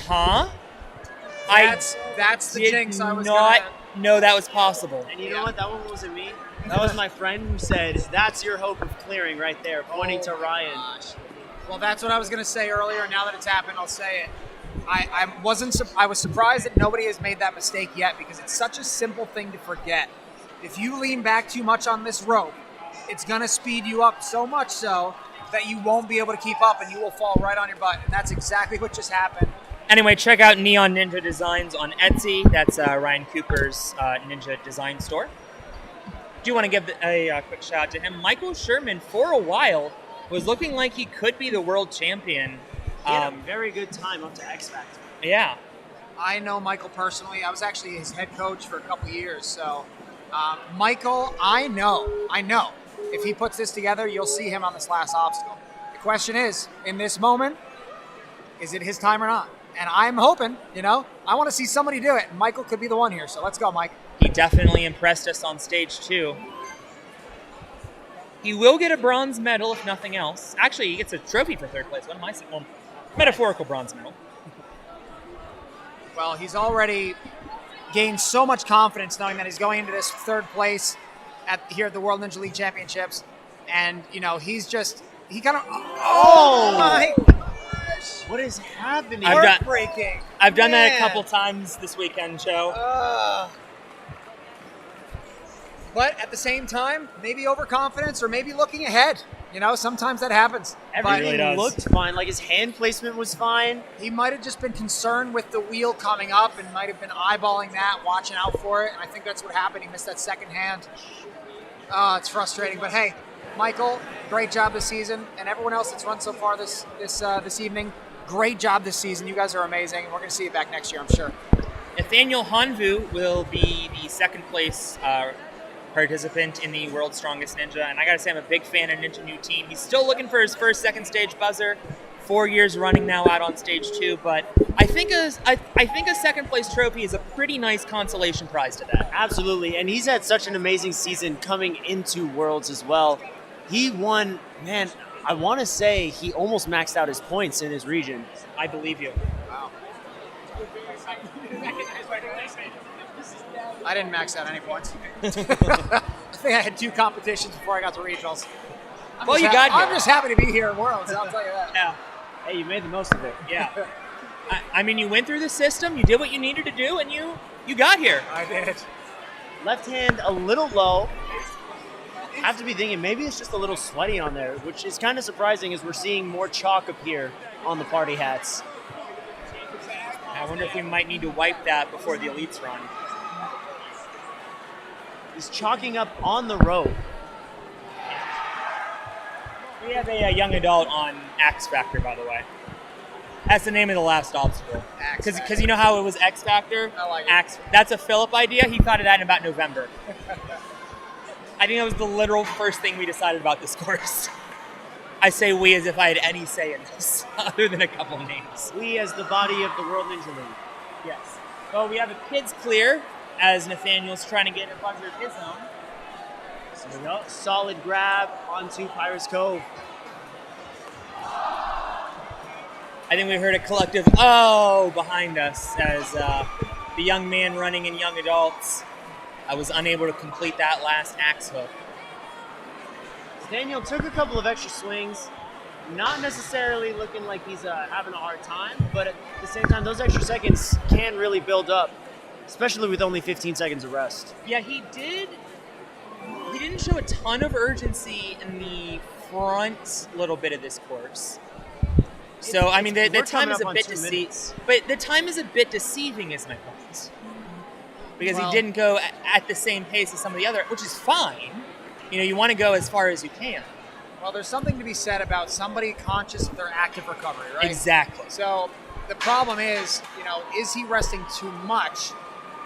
[SPEAKER 2] Huh?
[SPEAKER 4] That's the
[SPEAKER 2] did
[SPEAKER 4] jinx I was
[SPEAKER 2] not
[SPEAKER 4] gonna.
[SPEAKER 2] know that was possible.
[SPEAKER 3] And you know what? That one wasn't me. That was my friend who said, "That's your hope of clearing right there," pointing to Ryan.
[SPEAKER 4] Gosh. Well, that's what I was gonna say earlier. Now that it's happened, I'll say it. I was surprised that nobody has made that mistake yet because it's such a simple thing to forget. If you lean back too much on this rope, it's gonna speed you up so much so that you won't be able to keep up and you will fall right on your butt. And that's exactly what just happened.
[SPEAKER 2] Anyway, check out Neon Ninja Designs on Etsy. That's Ryan Cooper's ninja design store. Do want to give a quick shout out to him. Michael Sherman, for a while, was looking like he could be the world champion.
[SPEAKER 3] He had a very good time up to X Factor.
[SPEAKER 2] Yeah.
[SPEAKER 4] I know Michael personally. I was actually his head coach for a couple of years. So, Michael, I know. If he puts this together, you'll see him on this last obstacle. The question is, in this moment, is it his time or not? And I'm hoping, I want to see somebody do it. And Michael could be the one here. So let's go, Mike.
[SPEAKER 2] He definitely impressed us on stage 2. He will get a bronze medal if nothing else. Actually, he gets a trophy for third place. What am I saying? Well, metaphorical bronze medal.
[SPEAKER 4] Well, he's already gained so much confidence knowing that he's going into this third place here at the World Ninja League Championships. And, he kind of... Oh, my gosh.
[SPEAKER 3] What is happening?
[SPEAKER 4] Heartbreaking.
[SPEAKER 2] I've done that a
[SPEAKER 4] Man.
[SPEAKER 2] couple times this weekend, Joe.
[SPEAKER 4] But at the same time, maybe overconfidence or maybe looking ahead. Sometimes that happens.
[SPEAKER 3] Everything
[SPEAKER 2] really does.
[SPEAKER 3] looked fine. Like his hand placement was fine.
[SPEAKER 4] He might have just been concerned with the wheel coming up and might have been eyeballing that, watching out for it. And I think that's what happened. He missed that second hand. It's frustrating. But hey, Michael, great job this season. And everyone else that's run so far this evening, great job this season. You guys are amazing. And we're going to see you back next year, I'm sure.
[SPEAKER 2] Nathaniel Hanvu will be the second place participant in the World's Strongest Ninja, and I gotta say I'm a big fan of Ninja New Team. He's still looking for his first second stage buzzer, 4 years running now out on stage 2, but I think a second place trophy is a pretty nice consolation prize to that.
[SPEAKER 3] Absolutely. And he's had such an amazing season coming into Worlds as well. He won, man, I want to say he almost maxed out his points in his region.
[SPEAKER 2] I believe you.
[SPEAKER 4] Wow. I didn't max out any points. I think I had 2 competitions before I got to regionals.
[SPEAKER 2] Well, you got here.
[SPEAKER 4] I'm just happy to be here at Worlds, I'll tell you that.
[SPEAKER 2] Yeah.
[SPEAKER 3] Hey, you made the most of it.
[SPEAKER 2] Yeah. I mean, you went through the system, you did what you needed to do, and you got here.
[SPEAKER 4] I did.
[SPEAKER 3] Left hand a little low. Have to be thinking maybe it's just a little sweaty on there, which is kind of surprising as we're seeing more chalk appear on the party hats.
[SPEAKER 2] I wonder if we might need to wipe that before the elites run.
[SPEAKER 3] He's chalking up on the rope.
[SPEAKER 2] We have a young adult on X Factor, by the way. That's the name of the last obstacle. Because you know how it was X Factor?
[SPEAKER 4] I like it.
[SPEAKER 2] That's a Philip idea. He thought of that in about November. I think that was the literal first thing we decided about this course. I say we as if I had any say in this, other than a couple names.
[SPEAKER 3] We as the body of the World Ninja League.
[SPEAKER 2] Yes. Well, we have a kids clear as Nathaniel's trying to get a buzzer of his own.
[SPEAKER 3] So there we go. Solid grab onto Pirates Cove.
[SPEAKER 2] I think we heard a collective "oh" behind us as the young man running in young adults. I was unable to complete that last axe hook.
[SPEAKER 3] Daniel took a couple of extra swings, not necessarily looking like he's having a hard time, but at the same time, those extra seconds can really build up, especially with only 15 seconds of rest.
[SPEAKER 2] Yeah, he did. He didn't show a ton of urgency in the front little bit of this course. So I mean, the
[SPEAKER 3] We're
[SPEAKER 2] time
[SPEAKER 3] coming
[SPEAKER 2] is
[SPEAKER 3] up
[SPEAKER 2] a
[SPEAKER 3] on
[SPEAKER 2] bit
[SPEAKER 3] 2
[SPEAKER 2] deceiving.
[SPEAKER 3] minutes.
[SPEAKER 2] But the time is a bit deceiving, is my point. Because
[SPEAKER 4] Well-
[SPEAKER 2] he didn't go at the same pace as some of the other, which is fine. You know, you want to go as far as you can.
[SPEAKER 4] Well, there's something to be said about somebody conscious of their active recovery, right?
[SPEAKER 2] Exactly.
[SPEAKER 4] So the problem is he resting too much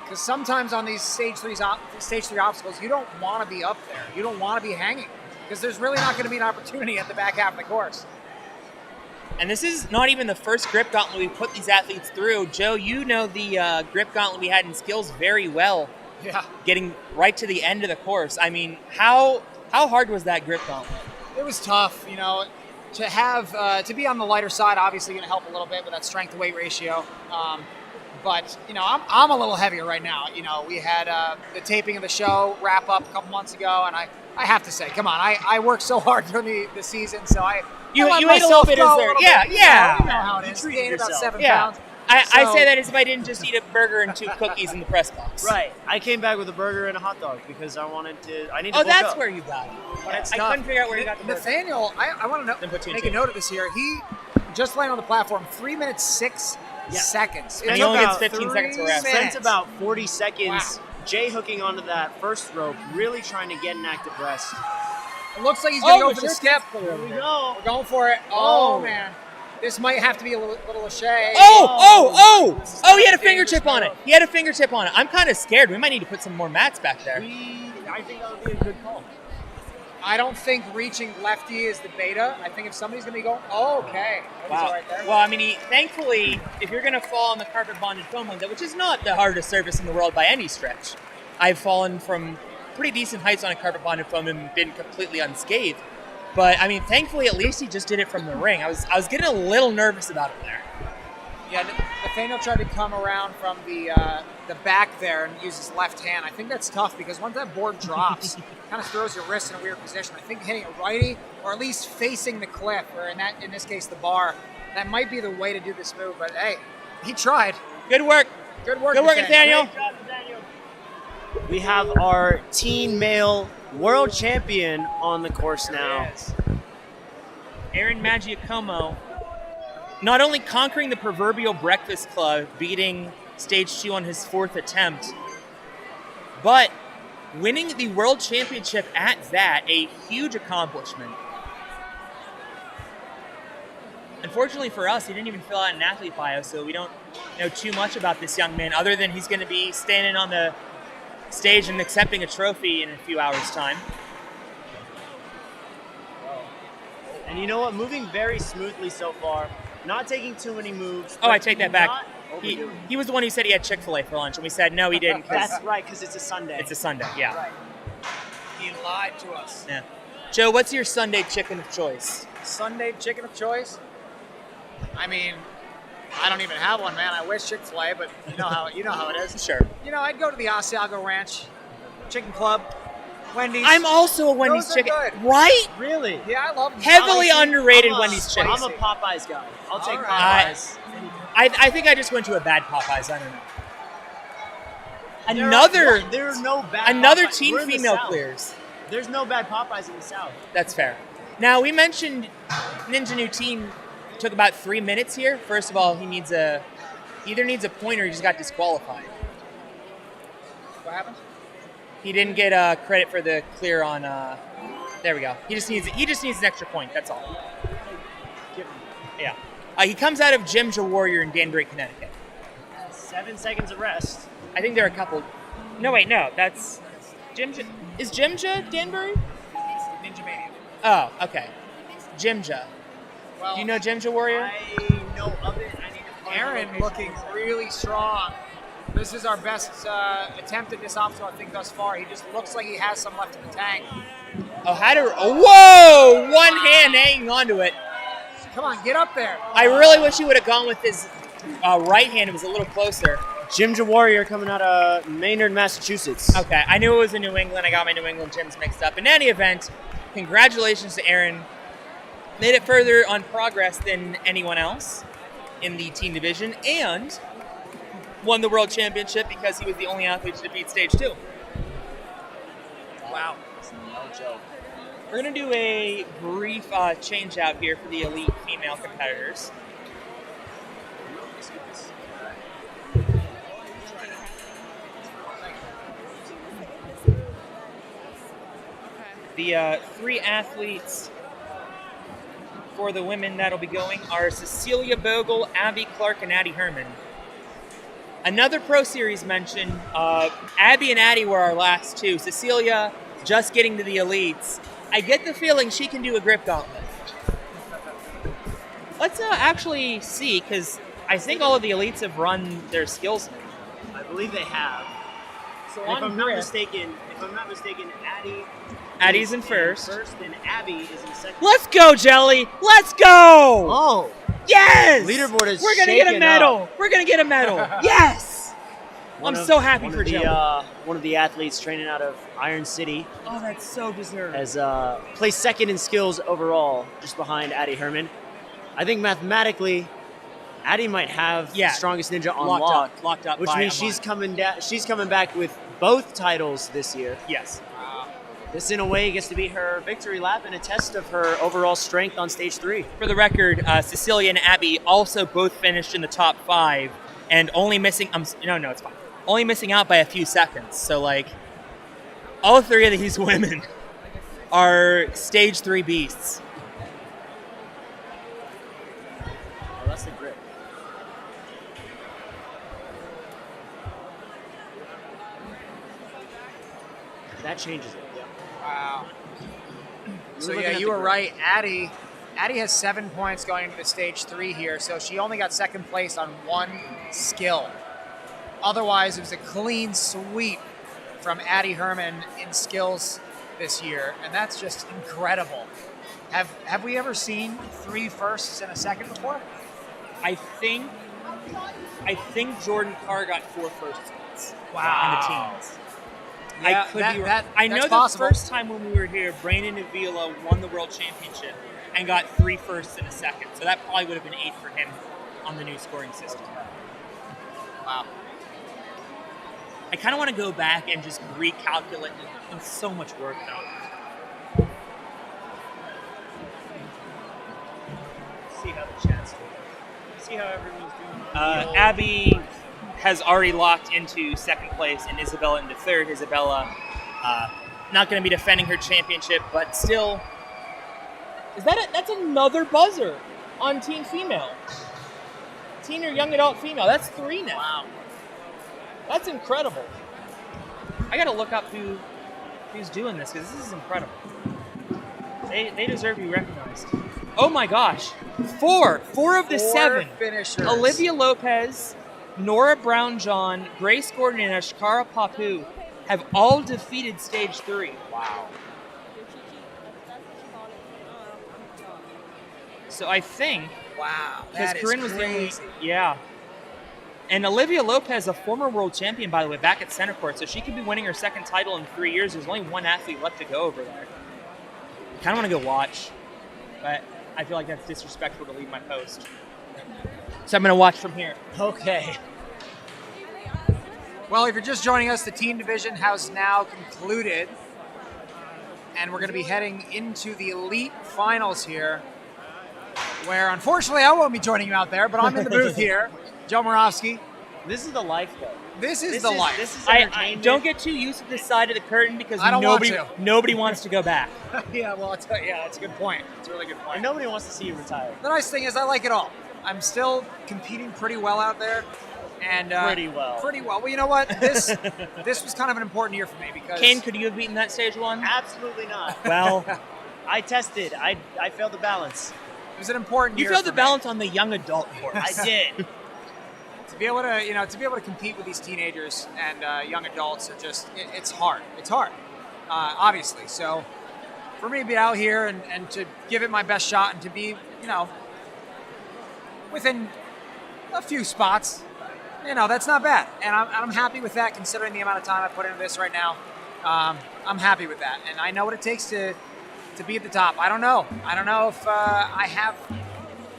[SPEAKER 4] Because sometimes on these stage three obstacles, you don't want to be up there. You don't want to be hanging because there's really not going to be an opportunity at the back half of the course.
[SPEAKER 2] And this is not even the first grip gauntlet we put these athletes through. Joe, you know the grip gauntlet we had in skills very well.
[SPEAKER 4] Yeah.
[SPEAKER 2] Getting right to the end of the course. I mean, how hard was that grip gauntlet?
[SPEAKER 4] It was tough, you know. To have to be on the lighter side, obviously going to help a little bit with that strength to weight ratio. But you know, I'm a little heavier right now. You know, we had the taping of the show wrap up a couple months ago, and I have to say, come on, I worked so hard during the season, so
[SPEAKER 2] you
[SPEAKER 4] let
[SPEAKER 2] ate a little
[SPEAKER 4] myself
[SPEAKER 2] bit
[SPEAKER 4] go
[SPEAKER 2] of
[SPEAKER 4] a
[SPEAKER 2] dessert.
[SPEAKER 4] little
[SPEAKER 2] Yeah,
[SPEAKER 4] bit.
[SPEAKER 2] yeah.
[SPEAKER 4] You know how it is. Gained about 7
[SPEAKER 2] Yeah.
[SPEAKER 4] pounds.
[SPEAKER 2] I
[SPEAKER 4] So-
[SPEAKER 2] say that as if I didn't just eat a burger and 2 cookies in the press box.
[SPEAKER 3] Right. I came back with a burger and a hot dog because I needed to
[SPEAKER 2] Oh,
[SPEAKER 3] bulk
[SPEAKER 2] that's
[SPEAKER 3] up.
[SPEAKER 2] where you got it.
[SPEAKER 4] That's
[SPEAKER 2] I
[SPEAKER 4] tough.
[SPEAKER 2] couldn't figure out where you got the burger.
[SPEAKER 4] Nathaniel, I want
[SPEAKER 2] Then
[SPEAKER 4] to
[SPEAKER 2] put two and
[SPEAKER 4] make a
[SPEAKER 2] two.
[SPEAKER 4] note of this here. He just landed on the platform 3 minutes 6
[SPEAKER 3] Yeah.
[SPEAKER 4] seconds.
[SPEAKER 2] And
[SPEAKER 4] It
[SPEAKER 2] he
[SPEAKER 4] took
[SPEAKER 2] only gets
[SPEAKER 4] about
[SPEAKER 2] 15 seconds to
[SPEAKER 4] 3
[SPEAKER 2] rest.
[SPEAKER 3] Spent
[SPEAKER 4] minutes.
[SPEAKER 3] about 40 seconds
[SPEAKER 4] Wow.
[SPEAKER 3] Jay hooking onto that first rope, really trying to get an active rest.
[SPEAKER 4] It looks like he's going to
[SPEAKER 2] Oh,
[SPEAKER 4] go for the skip.
[SPEAKER 3] Here we go.
[SPEAKER 4] We're going for it. Oh, man. This might have to be a little Lachey.
[SPEAKER 2] Oh, he had a fingertip on it. He had a fingertip on it. I'm kind of scared. We might need to put some more mats back there.
[SPEAKER 3] I think that would be a good call.
[SPEAKER 4] I don't think reaching lefty is the beta. I think if somebody's going to be going, okay. That was all right there.
[SPEAKER 2] Well, I mean, thankfully, if you're going to fall on the carpet bonded foam ones, which is not the hardest surface in the world by any stretch, I've fallen from pretty decent heights on a carpet bonded foam and been completely unscathed. But I mean, thankfully, at least he just did it from the ring. I was getting a little nervous about it there.
[SPEAKER 4] Yeah, Nathaniel tried to come around from the back there and use his left hand. I think that's tough because once that board drops, it kind of throws your wrist in a weird position. I think hitting a righty or at least facing the cliff, or in this case the bar, that might be the way to do this move. But hey, he tried.
[SPEAKER 2] Good work.
[SPEAKER 4] Good work,
[SPEAKER 2] Good work, Nathaniel.
[SPEAKER 3] We have our teen male world champion on the course now.
[SPEAKER 2] Aaron Maggiacomo, not only conquering the proverbial Breakfast Club, beating stage 2 on his 4th attempt, but winning the world championship at that, a huge accomplishment. Unfortunately for us, he didn't even fill out an athlete bio, so we don't know too much about this young man, other than he's going to be standing on the stage and accepting a trophy in a few hours' time.
[SPEAKER 3] And you know what? Moving very smoothly so far. Not taking too many moves.
[SPEAKER 2] Oh,
[SPEAKER 3] but
[SPEAKER 2] I take that back.
[SPEAKER 3] not overdoing.
[SPEAKER 2] He was the one who said he had Chick-fil-A for lunch, and we said no, he didn't. 'Cause
[SPEAKER 3] That's right, because it's a Sunday.
[SPEAKER 2] it's a Sunday, yeah.
[SPEAKER 3] Right.
[SPEAKER 4] He lied to us.
[SPEAKER 2] Yeah. Joe, what's your Sunday chicken of choice?
[SPEAKER 4] Sunday chicken of choice. I mean, I don't even have one, man. I wish Chick-fil-A, but you know how it is.
[SPEAKER 2] Sure.
[SPEAKER 4] You know, I'd go to the Asiago Ranch Chicken Club, Wendy's.
[SPEAKER 2] I'm also a Wendy's
[SPEAKER 4] Those are
[SPEAKER 2] chicken.
[SPEAKER 4] good.
[SPEAKER 2] Right?
[SPEAKER 3] Really?
[SPEAKER 4] Yeah, I love them.
[SPEAKER 2] Heavily
[SPEAKER 4] Spicy.
[SPEAKER 2] underrated
[SPEAKER 3] I'm a-
[SPEAKER 2] Wendy's chicken.
[SPEAKER 3] I'm a Popeyes guy. I'll take
[SPEAKER 4] All right.
[SPEAKER 3] Popeyes.
[SPEAKER 2] I think I just went to a bad Popeyes. I don't know.
[SPEAKER 3] There are no bad
[SPEAKER 2] Another
[SPEAKER 3] Popeyes.
[SPEAKER 2] teen
[SPEAKER 3] We're in the
[SPEAKER 2] female
[SPEAKER 3] South.
[SPEAKER 2] clears.
[SPEAKER 3] There's no bad Popeyes in the South.
[SPEAKER 2] That's fair. Now, we mentioned Ninja New Team took about 3 minutes here. First of all, he either needs a point or he just got disqualified.
[SPEAKER 4] What happened?
[SPEAKER 2] He didn't get credit for the clear on. There we go. He just needs an extra point. That's all. Yeah. He comes out of Jimja Warrior in Danbury, Connecticut.
[SPEAKER 3] 7 seconds of rest.
[SPEAKER 2] I think there are a couple. No, wait, no. That's Jimja. Is Jimja Danbury?
[SPEAKER 4] Ninja Mania.
[SPEAKER 2] Oh, okay. Jimja.
[SPEAKER 4] Well,
[SPEAKER 2] Do you know Jimja Warrior?
[SPEAKER 3] I know of it. I need to find
[SPEAKER 4] Aaron
[SPEAKER 3] the location.
[SPEAKER 4] looking really strong. This is our best attempt at this obstacle, I think, thus far. He just looks like he has some left in the tank.
[SPEAKER 2] Whoa! One hand hanging onto it.
[SPEAKER 4] Come on, get up there.
[SPEAKER 2] I really wish he would have gone with his right hand. It was a little closer.
[SPEAKER 3] Jimja Warrior coming out of Maynard, Massachusetts.
[SPEAKER 2] Okay, I knew it was in New England. I got my New England gyms mixed up. In any event, congratulations to Aaron. Made it further on progress than anyone else in the teen division and won the world championship because he was the only athlete to defeat stage 2.
[SPEAKER 4] Wow.
[SPEAKER 3] No joke.
[SPEAKER 2] We're going to do a brief change out here for the elite female competitors. The 3 athletes for the women that'll be going are Cecilia Bogle, Abby Clark, and Addie Herman. Another Pro Series mention, Abby and Addie were our last two. Cecilia just getting to the elites. I get the feeling she can do a grip gauntlet. Let's actually see, because I think all of the elites have run their skills.
[SPEAKER 3] I believe they have.
[SPEAKER 2] So
[SPEAKER 3] If I'm not mistaken,
[SPEAKER 2] Addie's in first.
[SPEAKER 3] and Abby is in second.
[SPEAKER 2] Let's go, Jelly! Let's go!
[SPEAKER 3] Oh,
[SPEAKER 2] Yes!
[SPEAKER 3] leaderboard is
[SPEAKER 2] We're gonna get a
[SPEAKER 3] shaken
[SPEAKER 2] medal.
[SPEAKER 3] up.
[SPEAKER 2] We're gonna get a medal. Yes! I'm so happy for Jelly.
[SPEAKER 3] One of the athletes training out of Iron City
[SPEAKER 2] Oh, that's so deserved.
[SPEAKER 3] has placed second in skills overall, just behind Addie Herman. I think mathematically, Addie might have the strongest ninja on lock,
[SPEAKER 2] locked up.
[SPEAKER 3] which
[SPEAKER 2] by
[SPEAKER 3] means
[SPEAKER 2] a
[SPEAKER 3] she's
[SPEAKER 2] month.
[SPEAKER 3] coming down. She's coming back with both titles this year.
[SPEAKER 2] Yes.
[SPEAKER 3] This, in a way, gets to be her victory lap and a test of her overall strength on stage 3.
[SPEAKER 2] For the record, Cecilia and Abby also both finished in the top 5, and only missing. No, it's fine. Only missing out by a few seconds. So, like, all three of these women are stage 3 beasts.
[SPEAKER 3] Oh, that's the grip. That changes it.
[SPEAKER 4] Wow. So
[SPEAKER 3] looking
[SPEAKER 4] yeah,
[SPEAKER 3] at
[SPEAKER 4] you
[SPEAKER 3] the
[SPEAKER 4] were
[SPEAKER 3] grid.
[SPEAKER 4] right. Addie has 7 points going into the stage 3 here, so she only got second place on one skill. Otherwise, it was a clean sweep from Addie Herman in skills this year, and that's just incredible. Have we ever seen 3 firsts and a second before?
[SPEAKER 2] I think Jordan Carr got 4 first spots in the teams.
[SPEAKER 4] Yeah,
[SPEAKER 2] I could
[SPEAKER 4] that-
[SPEAKER 2] be wrong.
[SPEAKER 4] that-
[SPEAKER 2] I know
[SPEAKER 4] that's
[SPEAKER 2] the
[SPEAKER 4] possible.
[SPEAKER 2] first time when we were here, Brandon Avila won the world championship and got 3 firsts and a second. So that probably would have been 8 for him on the new scoring system.
[SPEAKER 4] Wow.
[SPEAKER 2] I kind of want to go back and just recalculate. It's so much work, though.
[SPEAKER 3] See how the chat's doing. See how everyone's doing.
[SPEAKER 2] Abby has already locked into second place and Isabella into third. Isabella not going to be defending her championship, but still. That's another buzzer on Teen Female. Teen or Young Adult Female. That's 3 now.
[SPEAKER 4] Wow.
[SPEAKER 2] That's incredible. I got to look up who's doing this because this is incredible. They deserve to be recognized. Oh my gosh. 4 of the 7.
[SPEAKER 4] finishers.
[SPEAKER 2] Olivia Lopez, Nora Brown-John, Grace Gordon, and Ashkara Papu have all defeated stage 3.
[SPEAKER 4] Wow.
[SPEAKER 2] So I think
[SPEAKER 4] Wow.
[SPEAKER 2] because
[SPEAKER 4] That is
[SPEAKER 2] Corinne was the only,
[SPEAKER 4] crazy.
[SPEAKER 2] yeah. And Olivia Lopez, a former world champion, by the way, back at center court, so she could be winning her second title in 3 years. There's only one athlete left to go over there. Kind of want to go watch, but I feel like that's disrespectful to leave my post. So I'm going to watch from here.
[SPEAKER 3] Okay.
[SPEAKER 4] Well, if you're just joining us, the teen division has now concluded, and we're going to be heading into the elite finals here, where unfortunately I won't be joining you out there, but I'm in the booth here, Joe Moravsky.
[SPEAKER 3] This is the life, though.
[SPEAKER 4] This is the life.
[SPEAKER 3] This is
[SPEAKER 2] I
[SPEAKER 3] entertainment.
[SPEAKER 2] don't get too used to this side of the curtain because
[SPEAKER 4] I don't want
[SPEAKER 2] nobody wants to go back.
[SPEAKER 4] Yeah, well, that's a good point. It's a really good
[SPEAKER 3] And
[SPEAKER 4] point.
[SPEAKER 3] nobody wants to see you retire.
[SPEAKER 4] The nice thing is I like it all. I'm still competing pretty well out there, and
[SPEAKER 3] Pretty well.
[SPEAKER 4] Pretty well. Well, you know what? This was kind of an important year for me because
[SPEAKER 2] Kane, could you have beaten that stage 1?
[SPEAKER 3] Absolutely not.
[SPEAKER 2] Well,
[SPEAKER 3] I tested. I failed the balance.
[SPEAKER 4] it was an important
[SPEAKER 2] you
[SPEAKER 4] year.
[SPEAKER 2] failed
[SPEAKER 4] for
[SPEAKER 2] the
[SPEAKER 4] me.
[SPEAKER 2] balance on the young adult court.
[SPEAKER 3] I did.
[SPEAKER 4] To be able to compete with these teenagers and young adults are just it's hard. It's hard, obviously. So for me to be out here and to give it my best shot and to be within a few spots, that's not bad. And I'm happy with that considering the amount of time I put into this right now. I'm happy with that, and I know what it takes to be at the top. I don't know if I have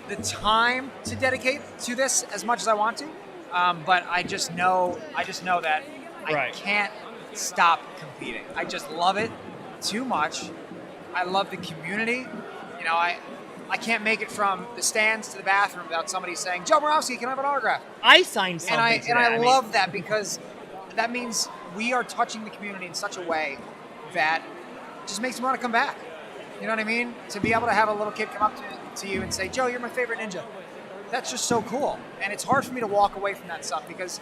[SPEAKER 4] the time to dedicate to this as much as I want to. But I just know that I
[SPEAKER 2] Right.
[SPEAKER 4] can't stop competing. I just love it too much. I love the community. I can't make it from the stands to the bathroom without somebody saying, "Joe Moravsky, can I have an autograph?"
[SPEAKER 2] I signed something
[SPEAKER 4] And
[SPEAKER 2] today.
[SPEAKER 4] I
[SPEAKER 2] mean,
[SPEAKER 4] love that because that means we are touching the community in such a way that just makes me want to come back. You know what I mean? To be able to have a little kid come up to you and say, "Joe, you're my favorite ninja." That's just so cool. And it's hard for me to walk away from that stuff because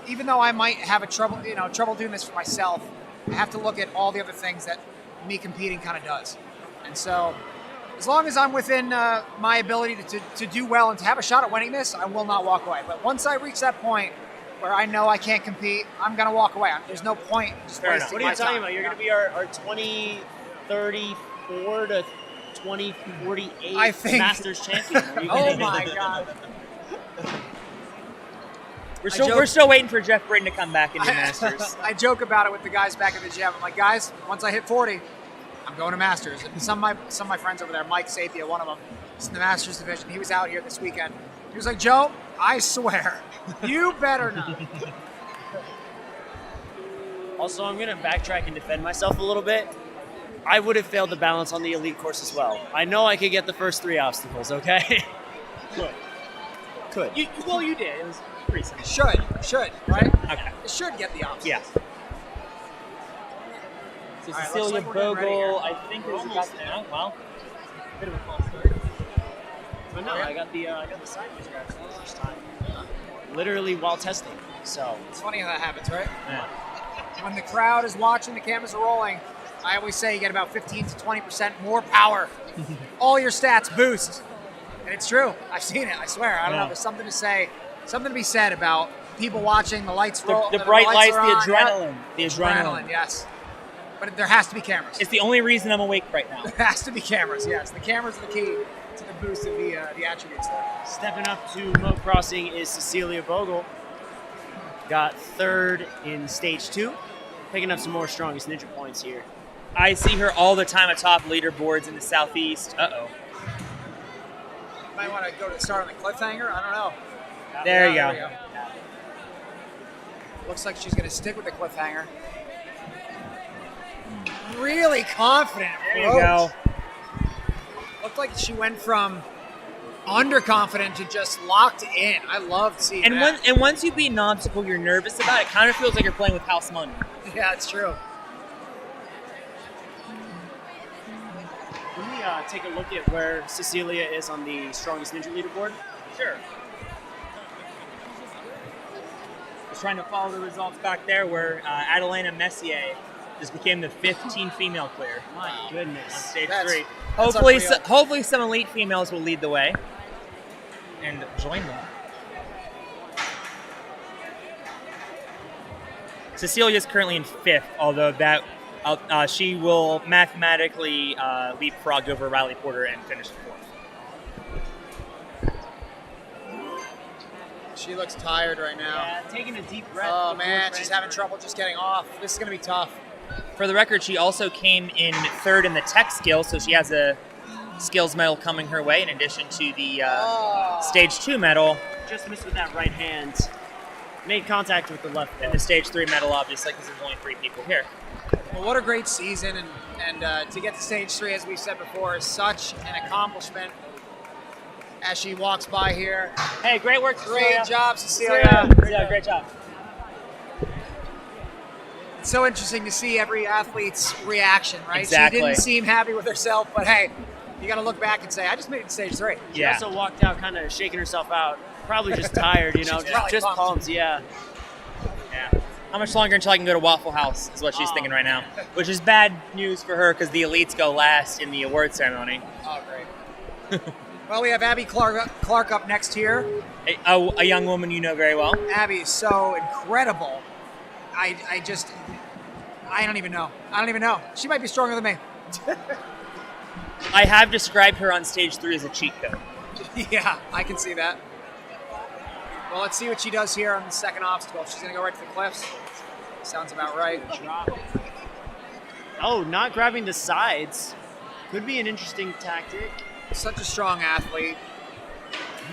[SPEAKER 4] even though I might have trouble doing this for myself, I have to look at all the other things that me competing kind of does. And so, as long as I'm within my ability to do well and to have a shot at winning this, I will not walk away. But once I reach that point where I know I can't compete, I'm going to walk away. There's no point in just wasting
[SPEAKER 3] What are
[SPEAKER 4] my
[SPEAKER 3] you talking
[SPEAKER 4] time.
[SPEAKER 3] about? You're going to be our 2034 to 2048
[SPEAKER 4] I think-
[SPEAKER 3] Masters champion. Are you
[SPEAKER 4] Oh
[SPEAKER 3] kidding me?
[SPEAKER 4] my God.
[SPEAKER 2] We're still waiting for Jeff Braden to come back and do Masters.
[SPEAKER 4] I joke about it with the guys back at the gym. I'm like, guys, once I hit 40, I'm going to Masters. And some of my friends over there, Mike Sapia, one of them, is in the Masters division. He was out here this weekend. He was like, Joe, I swear, you better not.
[SPEAKER 3] Also, I'm going to backtrack and defend myself a little bit. I would have failed the balance on the elite course as well. I know I could get the first 3 obstacles, okay? Could.
[SPEAKER 2] You did. It was pretty simple.
[SPEAKER 4] Should, right?
[SPEAKER 2] Okay.
[SPEAKER 4] It should get the opposite.
[SPEAKER 2] Yeah. So
[SPEAKER 4] All right,
[SPEAKER 2] Cecilia
[SPEAKER 4] looks like we're getting ready here.
[SPEAKER 2] Bogle, I think, is about
[SPEAKER 3] almost
[SPEAKER 2] to
[SPEAKER 3] there.
[SPEAKER 2] well, bit of a false start.
[SPEAKER 3] But no, I got the sideways grabs for the first time. Literally while testing. So,
[SPEAKER 4] It's funny how that happens, right?
[SPEAKER 2] Yeah.
[SPEAKER 4] When the crowd is watching, the cameras are rolling, I always say you get about 15 to 20% more power. All your stats boost. And it's true. I've seen it. I swear. I don't know. There's something to be said about people watching, the lights roll.
[SPEAKER 2] The bright lights,
[SPEAKER 4] are
[SPEAKER 2] the
[SPEAKER 4] on.
[SPEAKER 2] adrenaline. The
[SPEAKER 4] Adrenaline, yes. But there has to be cameras.
[SPEAKER 2] It's the only reason I'm awake right now.
[SPEAKER 4] There has to be cameras, yes. The cameras are the key to the boost of the attributes there.
[SPEAKER 3] stepping up to moat crossing is Cecilia Bogle. Got 3rd in stage 2. Picking up some more strongest ninja points here.
[SPEAKER 2] I see her all the time atop leaderboards in the southeast. Uh-oh.
[SPEAKER 4] Might want to go to start on the cliffhanger. I don't know.
[SPEAKER 2] There you
[SPEAKER 4] Yeah,
[SPEAKER 2] go.
[SPEAKER 4] Looks like she's going to stick with the cliffhanger. Really confident.
[SPEAKER 2] There you go.
[SPEAKER 4] Looked like she went from underconfident to just locked in. I love seeing that.
[SPEAKER 2] Once you beat an obstacle you're nervous about, it kind of feels like you're playing with house money.
[SPEAKER 4] Yeah, it's true.
[SPEAKER 3] Can we take a look at where Cecilia is on the strongest ninja leaderboard?
[SPEAKER 2] Sure. Just trying to follow the results back there where Adelina Messier just became the 5th teen female clear
[SPEAKER 3] My
[SPEAKER 2] on
[SPEAKER 3] goodness.
[SPEAKER 2] stage
[SPEAKER 4] That's-
[SPEAKER 2] 3.
[SPEAKER 4] that's
[SPEAKER 2] Hopefully,
[SPEAKER 4] unreal.
[SPEAKER 2] hopefully some elite females will lead the way and join them. Cecilia is currently in 5th, although that she will mathematically leapfrog over Riley Porter and finish 4th.
[SPEAKER 4] She looks tired right now.
[SPEAKER 3] Yeah, taking a deep breath.
[SPEAKER 4] Oh,
[SPEAKER 3] before
[SPEAKER 4] man, she's having
[SPEAKER 3] transferring.
[SPEAKER 4] trouble just getting off. This is going to be tough.
[SPEAKER 2] For the record, she also came in 3rd in the tech skill, so she has a skills medal coming her way in addition to the stage 2 medal
[SPEAKER 3] Just missed with that right hand. Made contact with the left
[SPEAKER 2] and
[SPEAKER 3] foot.
[SPEAKER 2] the stage 3 medal, obviously, because there's only 3 people here.
[SPEAKER 4] Well, what a great season, and to get to stage 3, as we've said before, is such an accomplishment. As she walks by here,
[SPEAKER 2] Hey, great work,
[SPEAKER 4] great job, Cecilia.
[SPEAKER 2] Yeah, great job.
[SPEAKER 4] It's so interesting to see every athlete's reaction, right?
[SPEAKER 2] Exactly.
[SPEAKER 4] She didn't seem happy with herself, but hey, you got to look back and say, I just made it to stage 3.
[SPEAKER 3] She
[SPEAKER 2] Yeah.
[SPEAKER 3] also walked out kind of shaking herself out. Probably just tired, you know,
[SPEAKER 4] She's probably
[SPEAKER 3] just
[SPEAKER 4] pumped.
[SPEAKER 3] pumped, yeah.
[SPEAKER 2] Yeah. How much longer until I can go to Waffle House is what she's
[SPEAKER 3] Oh.
[SPEAKER 2] thinking right now. Which is bad news for her because the elites go last in the award ceremony.
[SPEAKER 4] Oh, great. Well, we have Abby Clark up next here.
[SPEAKER 2] A young woman you know very well.
[SPEAKER 4] Abby is so incredible. I don't even know. She might be stronger than me.
[SPEAKER 2] I have described her on stage 3 as a cheat code.
[SPEAKER 4] Yeah, I can see that. Well, let's see what she does here on the second obstacle. She's going to go right to the cliffs. Sounds about right.
[SPEAKER 3] Oh, not grabbing the sides. Could be an interesting tactic.
[SPEAKER 4] Such a strong athlete.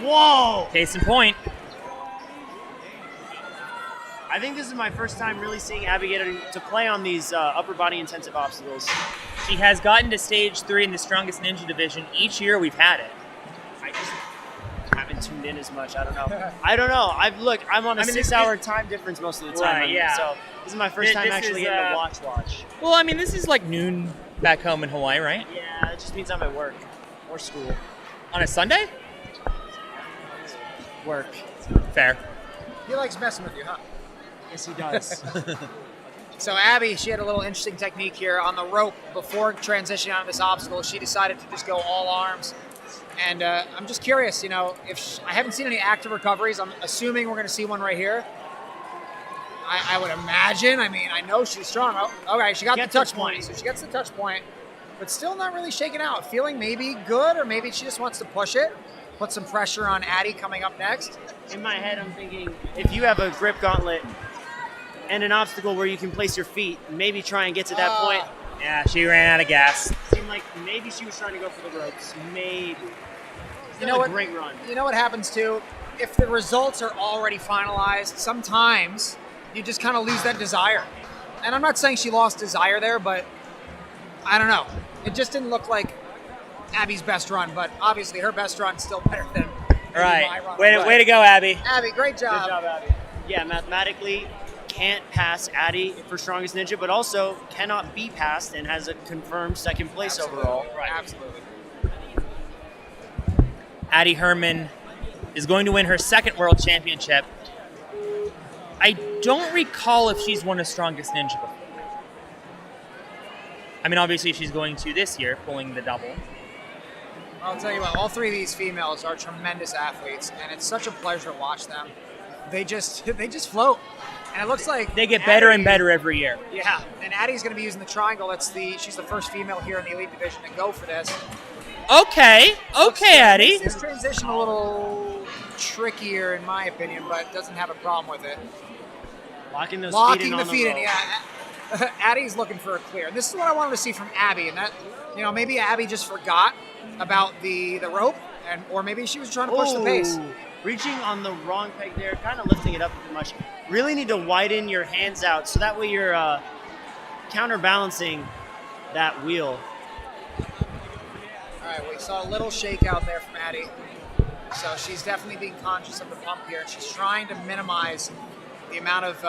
[SPEAKER 3] Whoa!
[SPEAKER 2] Case in point.
[SPEAKER 3] I think this is my first time really seeing Abby get to play on these upper body intensive obstacles.
[SPEAKER 2] She has gotten to stage 3 in the strongest ninja division each year we've had it.
[SPEAKER 3] I just haven't tuned in as much. I don't know. I'm on a
[SPEAKER 2] I mean, this
[SPEAKER 3] 6-hour time difference most of the time.
[SPEAKER 2] Right, yeah.
[SPEAKER 3] So this is my first time
[SPEAKER 2] This
[SPEAKER 3] actually
[SPEAKER 2] is,
[SPEAKER 3] getting to watch.
[SPEAKER 2] Well, I mean, this is like noon back home in Hawaii, right?
[SPEAKER 3] Yeah, it just means I'm at work or school.
[SPEAKER 2] On a Sunday?
[SPEAKER 3] Work.
[SPEAKER 2] Fair.
[SPEAKER 4] He likes messing with you, huh?
[SPEAKER 3] Yes, he does.
[SPEAKER 4] So Abby, she had a little interesting technique here on the rope before transitioning onto this obstacle. She decided to just go all arms. And I'm just curious, you know, I haven't seen any active recoveries. I'm assuming we're going to see one right here. I would imagine. I mean, I know she's strong. Oh, okay, she got the touch point. So she gets the touch point, but still not really shaking out. Feeling maybe good, or maybe she just wants to push it, put some pressure on Addie coming up next.
[SPEAKER 3] In my head, I'm thinking, if you have a grip gauntlet and an obstacle where you can place your feet, maybe try and get to that point.
[SPEAKER 2] Yeah, she ran out of gas.
[SPEAKER 3] Seemed like maybe she was trying to go for the ropes. Maybe.
[SPEAKER 4] You know what?
[SPEAKER 3] Great run.
[SPEAKER 4] You know what happens too? If the results are already finalized, sometimes you just kind of lose that desire. And I'm not saying she lost desire there, but I don't know. It just didn't look like Abby's best run, but obviously her best run still better than
[SPEAKER 2] All right.
[SPEAKER 4] my run.
[SPEAKER 2] Way to go, Abby.
[SPEAKER 4] Abby, great job.
[SPEAKER 3] Good job, Abby. Yeah, mathematically can't pass Addie for Strongest Ninja, but also cannot be passed and has a confirmed second place overall.
[SPEAKER 4] Right. Absolutely.
[SPEAKER 2] Addie Herman is going to win her second world championship. I don't recall if she's won a Strongest Ninja before. I mean, obviously she's going to this year, pulling the double.
[SPEAKER 4] I'll tell you what, all three of these females are tremendous athletes, and it's such a pleasure to watch them. They just float. And it looks like
[SPEAKER 2] They get better and better every year.
[SPEAKER 4] Yeah, and Addie's going to be using the triangle. She's the first female here in the elite division to go for this.
[SPEAKER 2] Okay, Addie.
[SPEAKER 4] This transition a little trickier in my opinion, but doesn't have a problem with it.
[SPEAKER 3] Locking those
[SPEAKER 4] Locking
[SPEAKER 3] feet in
[SPEAKER 4] the
[SPEAKER 3] on
[SPEAKER 4] feet
[SPEAKER 3] the
[SPEAKER 4] in,
[SPEAKER 3] rope.
[SPEAKER 4] yeah. Addie's looking for a clear. And this is what I wanted to see from Abby, and that, you know, maybe Abby just forgot about the rope, or maybe she was trying to push the pace.
[SPEAKER 3] Ooh, reaching on the wrong peg there, kind of lifting it up too much. Really need to widen your hands out so that way you're counterbalancing that wheel.
[SPEAKER 4] All right, we saw a little shakeout there from Addie. So she's definitely being conscious of the pump here. She's trying to minimize the amount of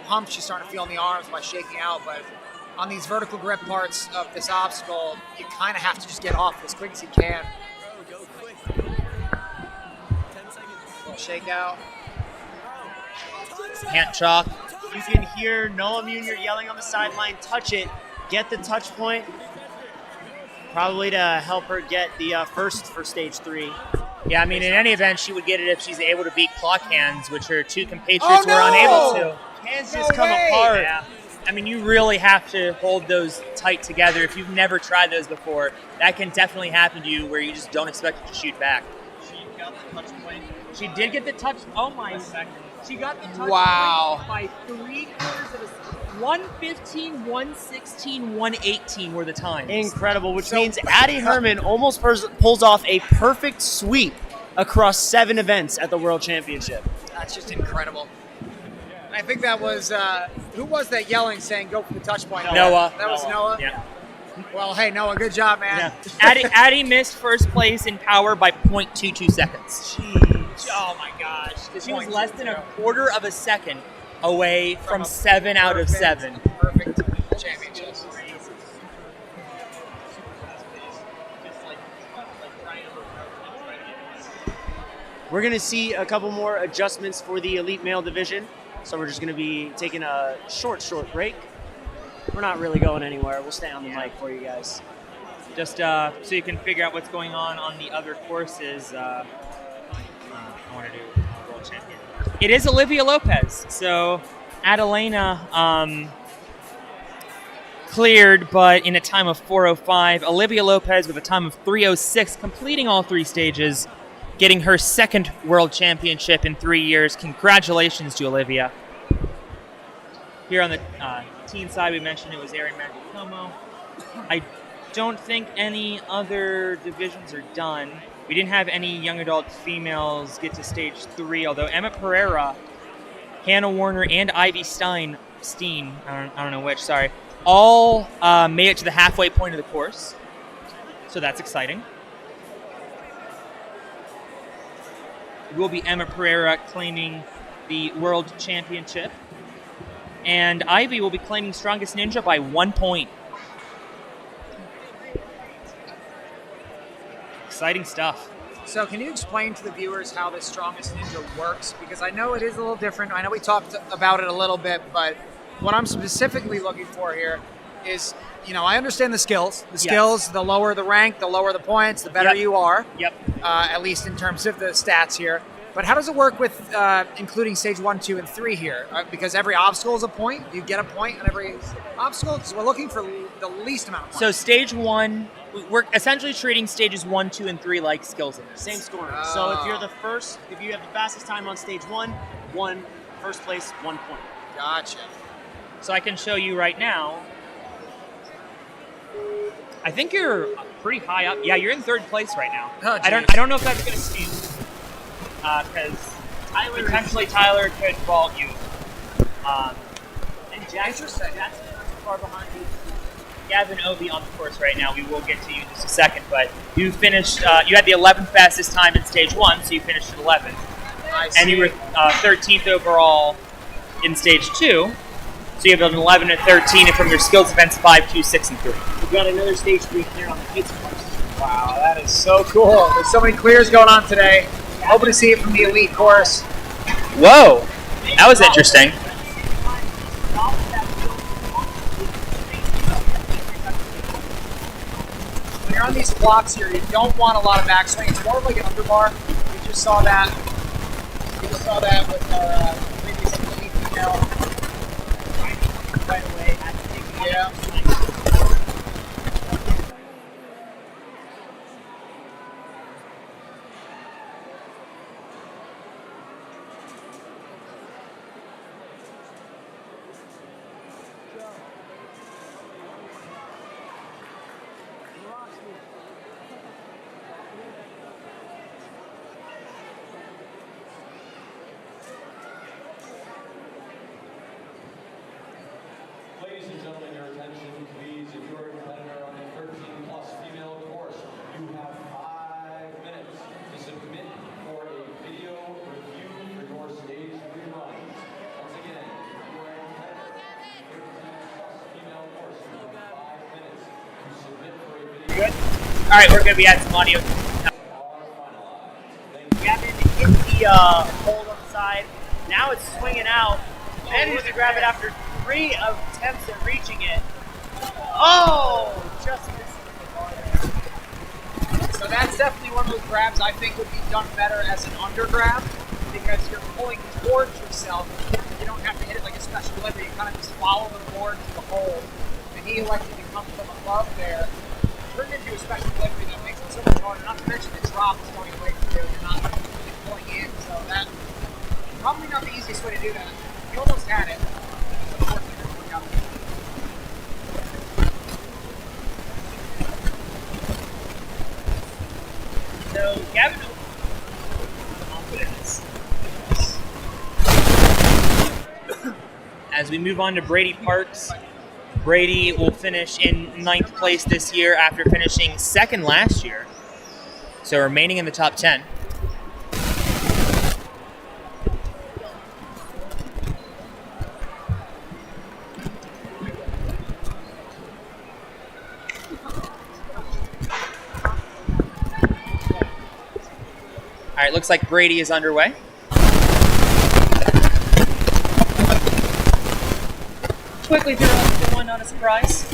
[SPEAKER 4] pump she's starting to feel in the arms by shaking out. But on these vertical grip parts of this obstacle, you kind of have to just get off as quick as you can. Little shakeout.
[SPEAKER 2] Hand chalk.
[SPEAKER 3] You can hear Noah Munier yelling on the sideline, touch it, get the touch point. Probably to help her get the first for stage 3.
[SPEAKER 2] Yeah, I mean, in any event, she would get it if she's able to beat clock hands, which her two compatriots were unable to.
[SPEAKER 3] Hands just come apart.
[SPEAKER 2] Yeah. I mean, you really have to hold those tight together. If you've never tried those before, that can definitely happen to you where you just don't expect it to shoot back.
[SPEAKER 3] She got the touch point.
[SPEAKER 2] She did get the touch. Oh my! She got the touch
[SPEAKER 4] Wow.
[SPEAKER 2] point by 3/4 of a 1:15, 1:16, 1:18 were the times.
[SPEAKER 3] Incredible, which means Addie Herman almost pulls off a perfect sweep across 7 events at the World Championship.
[SPEAKER 4] That's just incredible. I think that was, who was that yelling saying go for the touch point?
[SPEAKER 2] Noah.
[SPEAKER 4] That was Noah?
[SPEAKER 2] Yeah.
[SPEAKER 4] Well, hey, Noah, good job, man.
[SPEAKER 2] Yeah. Addie missed first place in power by 0.22 seconds.
[SPEAKER 3] Jeez.
[SPEAKER 2] Oh my gosh. She was less than a quarter of a second away from 7 out of 7.
[SPEAKER 4] Perfect championships.
[SPEAKER 3] We're going to see a couple more adjustments for the elite male division. So we're just going to be taking a short break. We're not really going anywhere. We'll stay on the mic for you guys.
[SPEAKER 2] Just so you can figure out what's going on the other courses. I want to do world champion. It is Olivia Lopez. So Adelena cleared, but in a time of 4:05. Olivia Lopez with a time of 3:06, completing all 3 stages, getting her second world championship in 3 years. Congratulations to Olivia. Here on the teen side, we mentioned it was Erin Magicomo. I don't think any other divisions are done. We didn't have any young adult females get to stage 3, although Emma Pereira, Hannah Warner, and Ivy Steen, I don't know which, sorry, all made it to the halfway point of the course. So that's exciting. It will be Emma Pereira claiming the world championship. And Ivy will be claiming Strongest Ninja by 1 point. Exciting stuff.
[SPEAKER 4] So can you explain to the viewers how the Strongest Ninja works? Because I know it is a little different. I know we talked about it a little bit, but what I'm specifically looking for here is, I understand the skills. The skills, the lower the rank, the lower the points, the better you are.
[SPEAKER 2] Yep.
[SPEAKER 4] At least in terms of the stats here. But how does it work with including stage 1, 2, and 3 here? Because every obstacle is a point. You get a point on every obstacle. So we're looking for the least amount of points.
[SPEAKER 2] So stage 1, we're essentially treating stages 1, 2, and 3 like skills events.
[SPEAKER 3] Same scoring. So if you're the first, if you have the fastest time on stage 1, first place, 1 point.
[SPEAKER 4] Gotcha.
[SPEAKER 2] So I can show you right now. I think you're pretty high up. Yeah, you're in 3rd place right now.
[SPEAKER 4] Oh,
[SPEAKER 2] I don't know if that's going to stand. Because potentially Tyler could vault you.
[SPEAKER 3] And Jackson's not far behind you.
[SPEAKER 2] Gavin Obi on the course right now. We will get to you in just a second, but you finished. You had the 11th fastest time in stage 1, so you finished at 11th, and you were 13th overall in stage 2. So you have an 11 and 13, and from your skills events 5, 2, 6, and 3.
[SPEAKER 3] We've got another stage 3 here on the kids course.
[SPEAKER 4] Wow, that is so cool. There's so many clears going on today. Hoping to see it from the elite course.
[SPEAKER 2] Whoa, that was interesting.
[SPEAKER 4] When you're on these blocks here, you don't want a lot of backswing. It's more of like an underbar. We just saw that. We just saw that with our previous elite female. Right away. Yeah.
[SPEAKER 6] Ladies and gentlemen, your attention, please. If you're a competitor on a 13-plus female course, you have 5 minutes to submit for a video review for your stage 3 run. Once again, if you're a competitor on a 13-plus female course, you have 5 minutes to submit for a video.
[SPEAKER 2] Good. All right, we're good. We had some audio.
[SPEAKER 3] Gavin hit the hole on the side. Now it's swinging out. Managed to grab it after 3 attempts at reaching it. Oh, just missed it.
[SPEAKER 4] So that's definitely one of those grabs I think would be done better as an under grab because you're pulling towards yourself. You don't have to hit it like a special delivery. You kind of just follow the board to the hole. And he elected to come from above there, turn into a special delivery that makes it so much harder. Not to mention the drop is going away from you. You're not really pulling in. So that probably not the easiest way to do that. You almost had it. Unfortunately, it didn't work out.
[SPEAKER 2] So Gavin confidence. As we move on to Brady Parks, Brady will finish in 9th place this year after finishing 2nd last year. So remaining in the top 10. All right, looks like Brady is underway. Quickly through the one, not a surprise.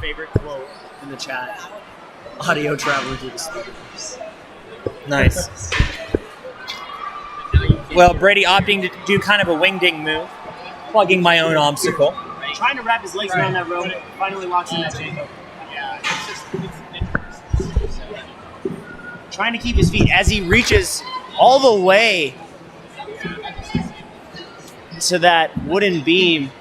[SPEAKER 3] Favorite quote in the chat. Audio traveling through the speakers.
[SPEAKER 2] Nice. Well, Brady opting to do kind of a wingding move, plugging my own obstacle.
[SPEAKER 3] Trying to wrap his legs around that rope, finally walks in that J-hook.
[SPEAKER 1] Yeah, it's just
[SPEAKER 3] Trying to keep his feet as he reaches all the way to that wooden beam.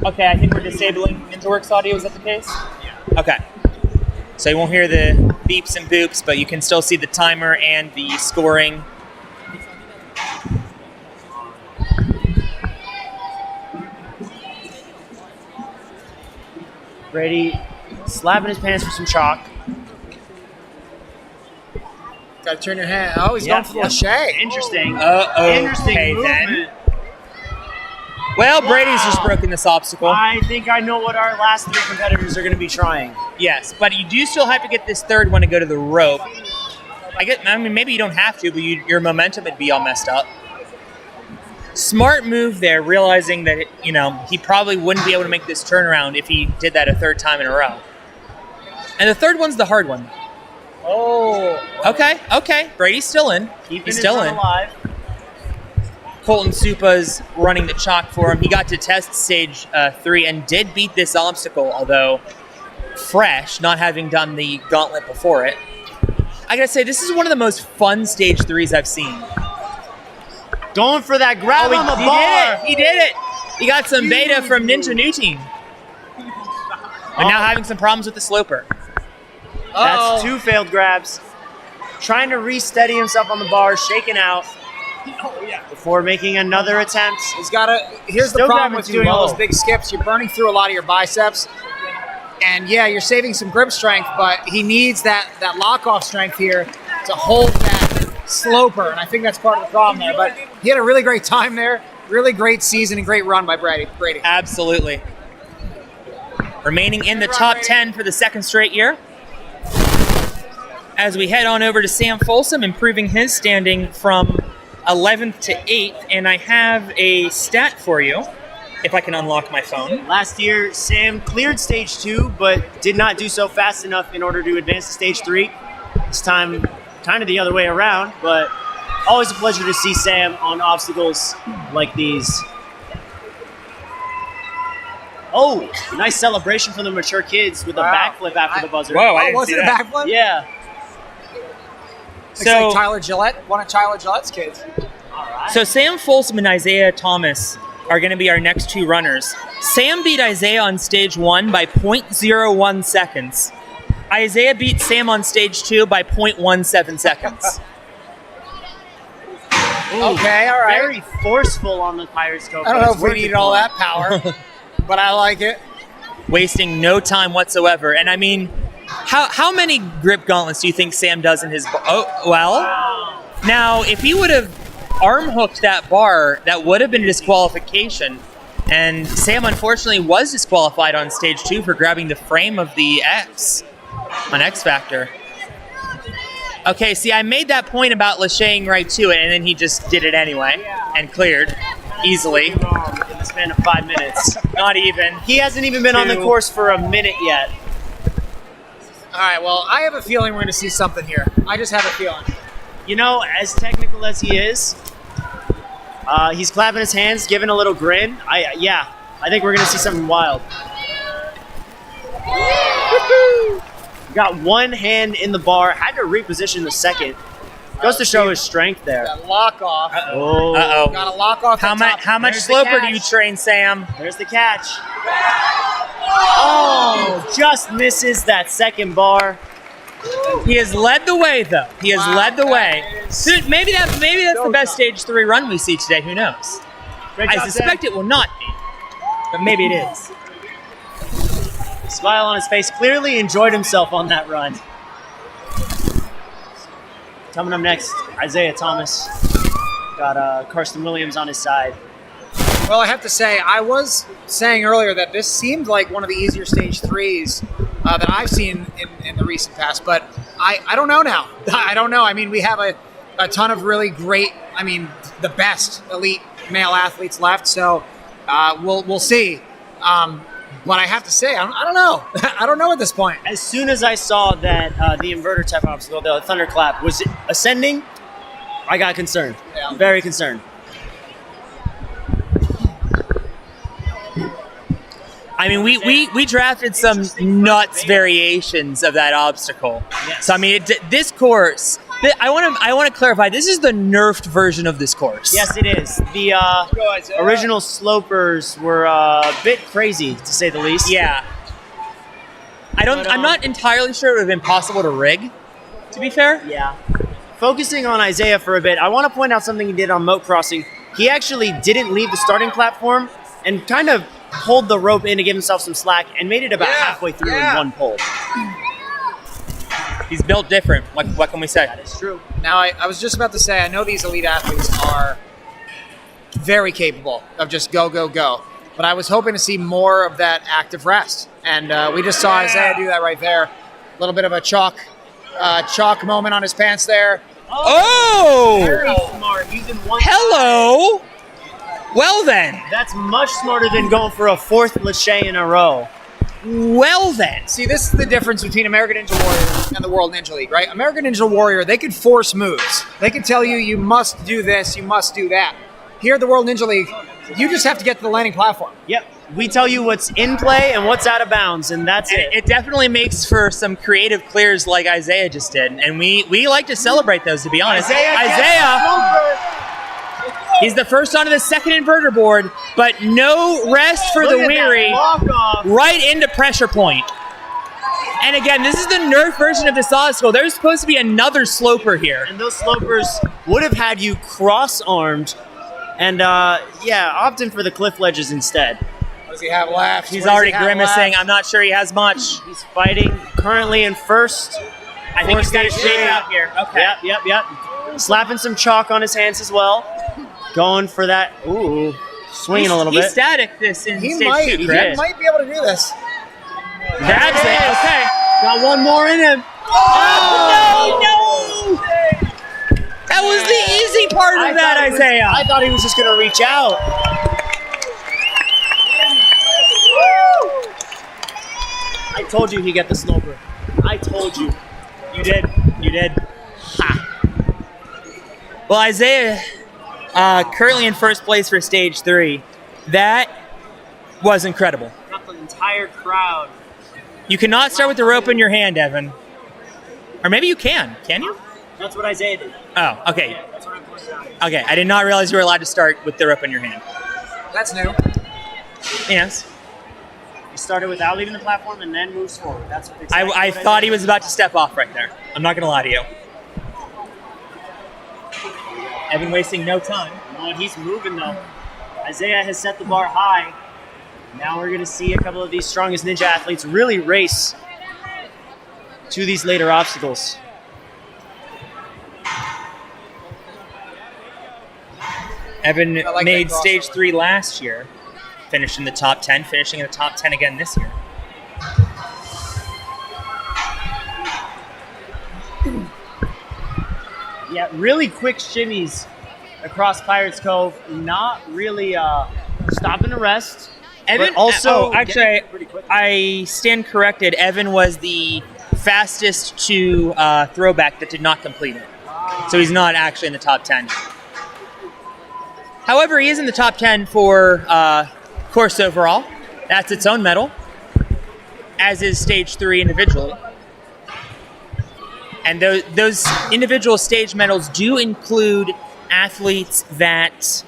[SPEAKER 2] Okay, I think we're disabling NinjaWorks audio. Is that the case? Yeah. Okay. So you won't hear the beeps and boops, but you can still see the timer and the scoring.
[SPEAKER 3] Brady slapping his pants for some chalk.
[SPEAKER 4] Got to turn your hand. Oh, he's going for the Lachey.
[SPEAKER 3] Interesting.
[SPEAKER 2] Okay
[SPEAKER 3] Interesting movement.
[SPEAKER 2] then. Well, Brady's just broken this obstacle.
[SPEAKER 3] I think I know what our last 3 competitors are going to be trying.
[SPEAKER 2] Yes, but you do still have to get this third one to go to the rope. I mean, maybe you don't have to, but your momentum would be all messed up. Smart move there, realizing that, he probably wouldn't be able to make this turnaround if he did that a third time in a row. And the third one's the hard one.
[SPEAKER 3] Oh.
[SPEAKER 2] Okay. Brady's still in.
[SPEAKER 3] Keeping
[SPEAKER 2] He's
[SPEAKER 3] his
[SPEAKER 2] still
[SPEAKER 3] run
[SPEAKER 2] in.
[SPEAKER 3] alive.
[SPEAKER 2] Colton Supa's running the chalk for him. He got to test stage 3 and did beat this obstacle, although fresh, not having done the gauntlet before it. I gotta say, this is one of the most fun stage 3s I've seen.
[SPEAKER 3] Going for that grab on the bar.
[SPEAKER 2] He did it. He got some beta from Ninja New Team. But now having some problems with the sloper.
[SPEAKER 3] That's 2 failed grabs. Trying to re-steady himself on the bar, shaking out before making another attempt.
[SPEAKER 4] Here's the
[SPEAKER 3] Still
[SPEAKER 4] problem
[SPEAKER 3] grabbing
[SPEAKER 4] with
[SPEAKER 3] too
[SPEAKER 4] doing all
[SPEAKER 3] low.
[SPEAKER 4] those big skips. You're burning through a lot of your biceps. And yeah, you're saving some grip strength, but he needs that lock-off strength here to hold that sloper. And I think that's part of the problem there. But he had a really great time there. Really great season and great run by Brady.
[SPEAKER 2] Absolutely. Remaining in the top 10 for the second straight year. As we head on over to Sam Folsom, improving his standing from 11th to 8th. And I have a stat for you, if I can unlock my phone.
[SPEAKER 3] Last year, Sam cleared stage 2, but did not do so fast enough in order to advance to stage 3. This time, kind of the other way around, but always a pleasure to see Sam on obstacles like these. Oh, nice celebration from the mature kids with a backflip after the buzzer.
[SPEAKER 2] Whoa, I didn't
[SPEAKER 4] was
[SPEAKER 2] see
[SPEAKER 4] it a
[SPEAKER 2] that.
[SPEAKER 4] backflip?
[SPEAKER 3] Yeah.
[SPEAKER 4] Looks like Tyler Gillette, one of Tyler Gillette's kids.
[SPEAKER 2] So Sam Folsom and Isaiah Thomas are going to be our next 2 runners. Sam beat Isaiah on stage 1 by 0.01 seconds. Isaiah beat Sam on stage 2 by 0.17 seconds.
[SPEAKER 4] Okay, all right.
[SPEAKER 3] Very forceful on the gyroscope.
[SPEAKER 4] I don't know
[SPEAKER 3] but
[SPEAKER 4] if we
[SPEAKER 3] it's
[SPEAKER 4] needed
[SPEAKER 3] working
[SPEAKER 4] all
[SPEAKER 3] for
[SPEAKER 4] that
[SPEAKER 3] him.
[SPEAKER 4] power, but I like it.
[SPEAKER 2] Wasting no time whatsoever. And I mean, how many grip gauntlets do you think Sam does in his... Now, if he would have arm hooked that bar, that would have been a disqualification. And Sam, unfortunately, was disqualified on stage 2 for grabbing the frame of the X on X Factor. Okay, see, I made that point about lashaying right to it, and then he just did it anyway and cleared easily.
[SPEAKER 3] In the span of 5 minutes.
[SPEAKER 2] Not even.
[SPEAKER 3] He hasn't even been on the
[SPEAKER 2] 2.
[SPEAKER 3] course for a minute yet.
[SPEAKER 4] All right, well, I have a feeling we're going to see something here. I just have a feeling.
[SPEAKER 3] You know, as technical as he is, he's clapping his hands, giving a little grin. I think we're going to see something wild. Got one hand in the bar, had to reposition the second. Goes to show his strength there.
[SPEAKER 4] That lock off.
[SPEAKER 3] Oh,
[SPEAKER 2] Uh-oh.
[SPEAKER 4] Got a lock off.
[SPEAKER 2] How much
[SPEAKER 3] There's the
[SPEAKER 2] sloper do
[SPEAKER 3] catch.
[SPEAKER 2] you train, Sam?
[SPEAKER 3] there's the catch. Oh, just misses that second bar.
[SPEAKER 2] He has led the way, though. He has
[SPEAKER 4] Wow,
[SPEAKER 2] led the
[SPEAKER 4] that
[SPEAKER 2] way.
[SPEAKER 4] is
[SPEAKER 2] Dude, maybe that's
[SPEAKER 4] so
[SPEAKER 2] the best
[SPEAKER 4] tough.
[SPEAKER 2] stage 3 run we see today. Who knows?
[SPEAKER 3] Great
[SPEAKER 2] I
[SPEAKER 3] job,
[SPEAKER 2] suspect it will not be, but maybe it is.
[SPEAKER 3] Sam. Smile on his face. Clearly enjoyed himself on that run. Coming up next, Isaiah Thomas. Got Karsten Williams on his side.
[SPEAKER 4] Well, I have to say, I was saying earlier that this seemed like one of the easier stage 3s that I've seen in the recent past, but I don't know now. I don't know. I mean, we have a ton of really great, the best elite male athletes left, so we'll see. But I have to say, I don't know. I don't know at this point.
[SPEAKER 3] As soon as I saw that the inverter type obstacle, the thunderclap, was ascending, I got concerned.
[SPEAKER 4] Yeah.
[SPEAKER 3] Very concerned.
[SPEAKER 2] I mean, we drafted some nuts variations of that obstacle.
[SPEAKER 3] Yes.
[SPEAKER 2] So I mean, this course. I want to clarify. This is the nerfed version of this course.
[SPEAKER 3] Yes, it is. The original slopers were a bit crazy, to say the least.
[SPEAKER 2] Yeah. I'm not entirely sure it would have been possible to rig. To be fair.
[SPEAKER 3] Yeah. Focusing on Isaiah for a bit, I want to point out something he did on Moat Crossing. He actually didn't leave the starting platform and kind of pulled the rope in to give himself some slack and made it about halfway through in one pull.
[SPEAKER 2] He's built different. What can we say?
[SPEAKER 3] That is true.
[SPEAKER 4] Now, I was just about to say, I know these elite athletes are very capable of just go, go, go. But I was hoping to see more of that active rest. And we just saw Isaiah do that right there. A little bit of a chalk moment on his pants there.
[SPEAKER 2] Oh!
[SPEAKER 3] Very smart. Using one.
[SPEAKER 2] Hello! Well then.
[SPEAKER 3] That's much smarter than going for a fourth Lachey in a row.
[SPEAKER 2] Well then.
[SPEAKER 4] See, this is the difference between American Ninja Warrior and the World Ninja League, right? American Ninja Warrior, they could force moves. They could tell you, you must do this, you must do that. Here at the World Ninja League, you just have to get to the landing platform.
[SPEAKER 3] Yep. We tell you what's in play and what's out of bounds, and that's it.
[SPEAKER 2] It definitely makes for some creative clears like Isaiah just did. And we like to celebrate those, to be honest. Isaiah, he's the first onto the second inverter board, but no rest for the weary. Right into pressure point. And again, this is the Nerf version of the Solid Skull. There's supposed to be another sloper here.
[SPEAKER 3] And those slopers would have had you cross-armed and, opting for the cliff ledges instead.
[SPEAKER 4] What does he have left?
[SPEAKER 2] He's
[SPEAKER 4] What does
[SPEAKER 2] already
[SPEAKER 4] he have
[SPEAKER 2] grimacing.
[SPEAKER 4] left?
[SPEAKER 2] I'm not sure he has much.
[SPEAKER 3] He's fighting currently in first.
[SPEAKER 2] I think he's got his
[SPEAKER 3] Stage
[SPEAKER 2] shape
[SPEAKER 3] three.
[SPEAKER 2] out here. Okay.
[SPEAKER 3] Yep. Slapping some chalk on his hands as well. Going for that. Ooh. Swinging a little
[SPEAKER 2] He's
[SPEAKER 3] bit.
[SPEAKER 2] static this in
[SPEAKER 4] He
[SPEAKER 2] stage
[SPEAKER 4] might,
[SPEAKER 2] 2,
[SPEAKER 4] he
[SPEAKER 2] correct?
[SPEAKER 4] might be able to do this.
[SPEAKER 2] That's it. Okay.
[SPEAKER 3] Got one more in him.
[SPEAKER 2] Oh, no! That was the easy part of that, Isaiah.
[SPEAKER 3] I thought he was just going to reach out. I told you he'd get the sloper. I told you.
[SPEAKER 2] You did. Ha. Well, Isaiah, currently in first place for stage 3. That was incredible.
[SPEAKER 3] Got the entire crowd.
[SPEAKER 2] You cannot start with the rope in your hand, Evan. Or maybe you can. Can you?
[SPEAKER 3] That's what Isaiah did.
[SPEAKER 2] Oh, okay.
[SPEAKER 3] That's what I pointed out.
[SPEAKER 2] Okay, I did not realize you were allowed to start with the rope in your hand.
[SPEAKER 4] That's new.
[SPEAKER 2] Yes.
[SPEAKER 3] He started without leaving the platform and then moves forward. That's what exactly
[SPEAKER 2] I
[SPEAKER 3] what
[SPEAKER 2] thought
[SPEAKER 3] did.
[SPEAKER 2] he was about to step off right there. I'm not going to lie to you. Evan wasting no time.
[SPEAKER 3] Oh, he's moving though. Isaiah has set the bar high. Now we're going to see a couple of these strongest ninja athletes really race to these later obstacles.
[SPEAKER 2] Evan
[SPEAKER 4] I like
[SPEAKER 2] made
[SPEAKER 4] that
[SPEAKER 2] stage
[SPEAKER 4] crossover.
[SPEAKER 2] 3 last year, finished in the top 10, finishing in the top 10 again this year.
[SPEAKER 3] Yeah, really quick shimmies across Pirates Cove. Not really stopping to rest.
[SPEAKER 2] Evan,
[SPEAKER 3] But also
[SPEAKER 2] actually,
[SPEAKER 3] getting pretty quick.
[SPEAKER 2] I stand corrected. Evan was the fastest to throwback that did not complete it. So he's not actually in the top 10. However, he is in the top 10 for course overall. That's its own medal, as is stage 3 individually. And those individual stage medals do include athletes that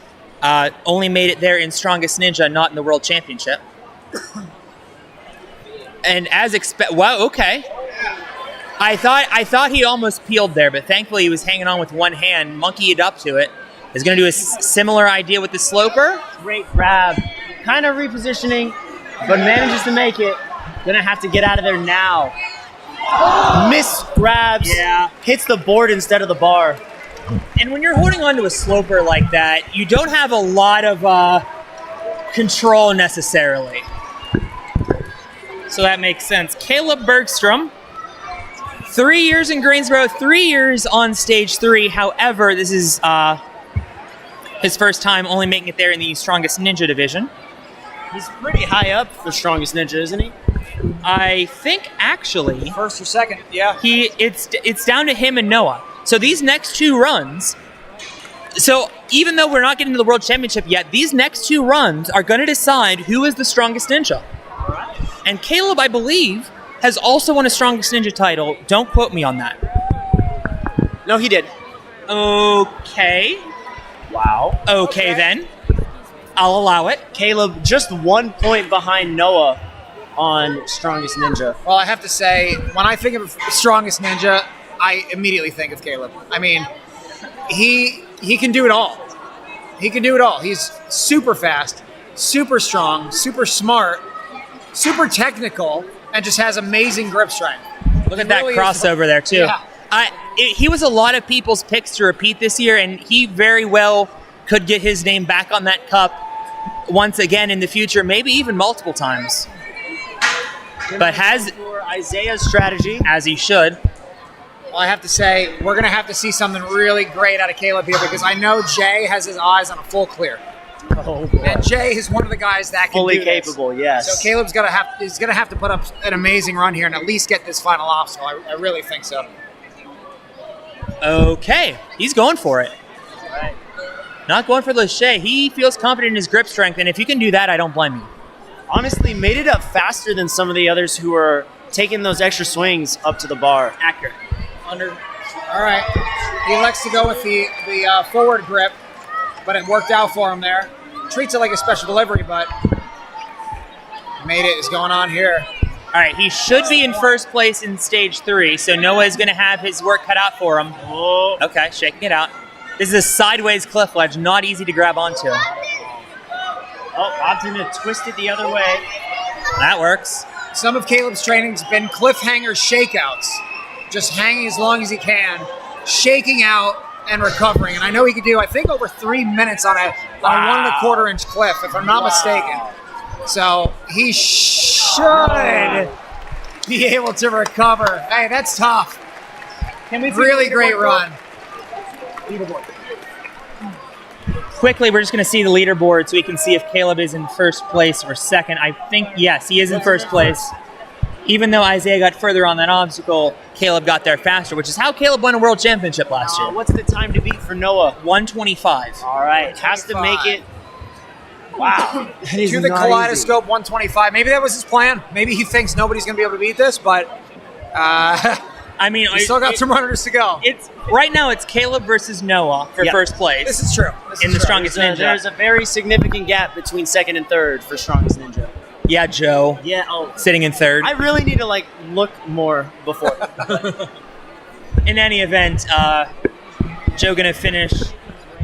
[SPEAKER 2] only made it there in Strongest Ninja, not in the World Championship. And as wow, okay. I thought he almost peeled there, but thankfully he was hanging on with one hand, monkeyed up to it. He's going to do a similar idea with the sloper.
[SPEAKER 3] Great grab. Kind of repositioning, but manages to make it. Gonna have to get out of there now. Miss grabs.
[SPEAKER 2] Yeah.
[SPEAKER 3] Hits the board instead of the bar.
[SPEAKER 2] And when you're holding onto a sloper like that, you don't have a lot of control necessarily. So that makes sense. Caleb Bergstrom, 3 years in Greensboro, 3 years on stage 3. However, this is his first time only making it there in the Strongest Ninja division.
[SPEAKER 3] He's pretty high up for Strongest Ninja, isn't he?
[SPEAKER 2] I think actually
[SPEAKER 4] First or second, yeah.
[SPEAKER 2] it's down to him and Noah. So these next 2 runs, so even though we're not getting to the World Championship yet, these next 2 runs are going to decide who is the Strongest Ninja. And Caleb, I believe, has also won a Strongest Ninja title. Don't quote me on that.
[SPEAKER 3] No, he did.
[SPEAKER 2] Okay.
[SPEAKER 3] Wow.
[SPEAKER 2] Okay, then. I'll allow it.
[SPEAKER 3] Caleb just 1 point behind Noah on Strongest Ninja.
[SPEAKER 4] Well, I have to say, when I think of Strongest Ninja, I immediately think of Caleb. I mean, he can do it all. He can do it all. He's super fast, super strong, super smart, super technical, and just has amazing grip strength.
[SPEAKER 2] Look at that crossover there, too.
[SPEAKER 4] Yeah.
[SPEAKER 2] He was a lot of people's picks to repeat this year, and he very well could get his name back on that cup once again in the future, maybe even multiple times. But has,
[SPEAKER 3] for Isaiah's strategy,
[SPEAKER 2] as he should.
[SPEAKER 4] Well, I have to say, we're going to have to see something really great out of Caleb here because I know Jay has his eyes on a full clear.
[SPEAKER 3] oh boy,
[SPEAKER 4] And Jay is one of the guys that can
[SPEAKER 3] fully
[SPEAKER 4] do this.
[SPEAKER 3] capable. Yes.
[SPEAKER 4] So Caleb's is gonna have to put up an amazing run here and at least get this final obstacle. I really think so.
[SPEAKER 2] Okay, he's going for it.
[SPEAKER 3] Right.
[SPEAKER 2] Not going for Lachey. He feels confident in his grip strength, and if you can do that, I don't blame you.
[SPEAKER 3] Honestly, made it up faster than some of the others who are taking those extra swings up to the bar.
[SPEAKER 2] Accurate.
[SPEAKER 4] All right. He elects to go with the forward grip, but it worked out for him there. Treats it like a special delivery, but made it is going on here.
[SPEAKER 2] All right, he should be in first place in stage 3, so Noah is going to have his work cut out for him.
[SPEAKER 3] Oh,
[SPEAKER 2] Okay, shaking it out. This is a sideways cliff ledge, not easy to grab onto.
[SPEAKER 3] opting to twist it the other way.
[SPEAKER 2] That works.
[SPEAKER 4] Some of Caleb's training's been cliffhanger shakeouts, just hanging as long as he can, shaking out and recovering. And I know he could do, I think, over 3 minutes on a 1 1/4 inch cliff, if I'm not mistaken. So he should be able to recover. Hey, that's tough. Really great run.
[SPEAKER 2] Quickly, we're just going to see the leaderboard so we can see if Caleb is in first place or second. I think, yes, he is in first place. Even though Isaiah got further on that obstacle, Caleb got there faster, which is how Caleb won a world championship last year.
[SPEAKER 3] What's the time to beat for Noah?
[SPEAKER 2] 125.
[SPEAKER 3] All right, has to make it. Wow. That is
[SPEAKER 4] To the
[SPEAKER 3] not
[SPEAKER 4] kaleidoscope 125. Maybe that was his plan. Maybe he thinks nobody's going to be able to beat this, but
[SPEAKER 2] I mean,
[SPEAKER 4] we still got some runners to go.
[SPEAKER 2] It's right now. It's Caleb versus Noah for
[SPEAKER 3] Yep.
[SPEAKER 2] first place.
[SPEAKER 4] This is true. This
[SPEAKER 2] In
[SPEAKER 4] is
[SPEAKER 2] the
[SPEAKER 4] true.
[SPEAKER 2] strongest ninja.
[SPEAKER 3] There's a very significant gap between second and third for strongest ninja.
[SPEAKER 2] Yeah, Joe
[SPEAKER 3] Yeah. Oh,
[SPEAKER 2] sitting in third.
[SPEAKER 3] I really need to look more before.
[SPEAKER 2] In any event, Joe gonna finish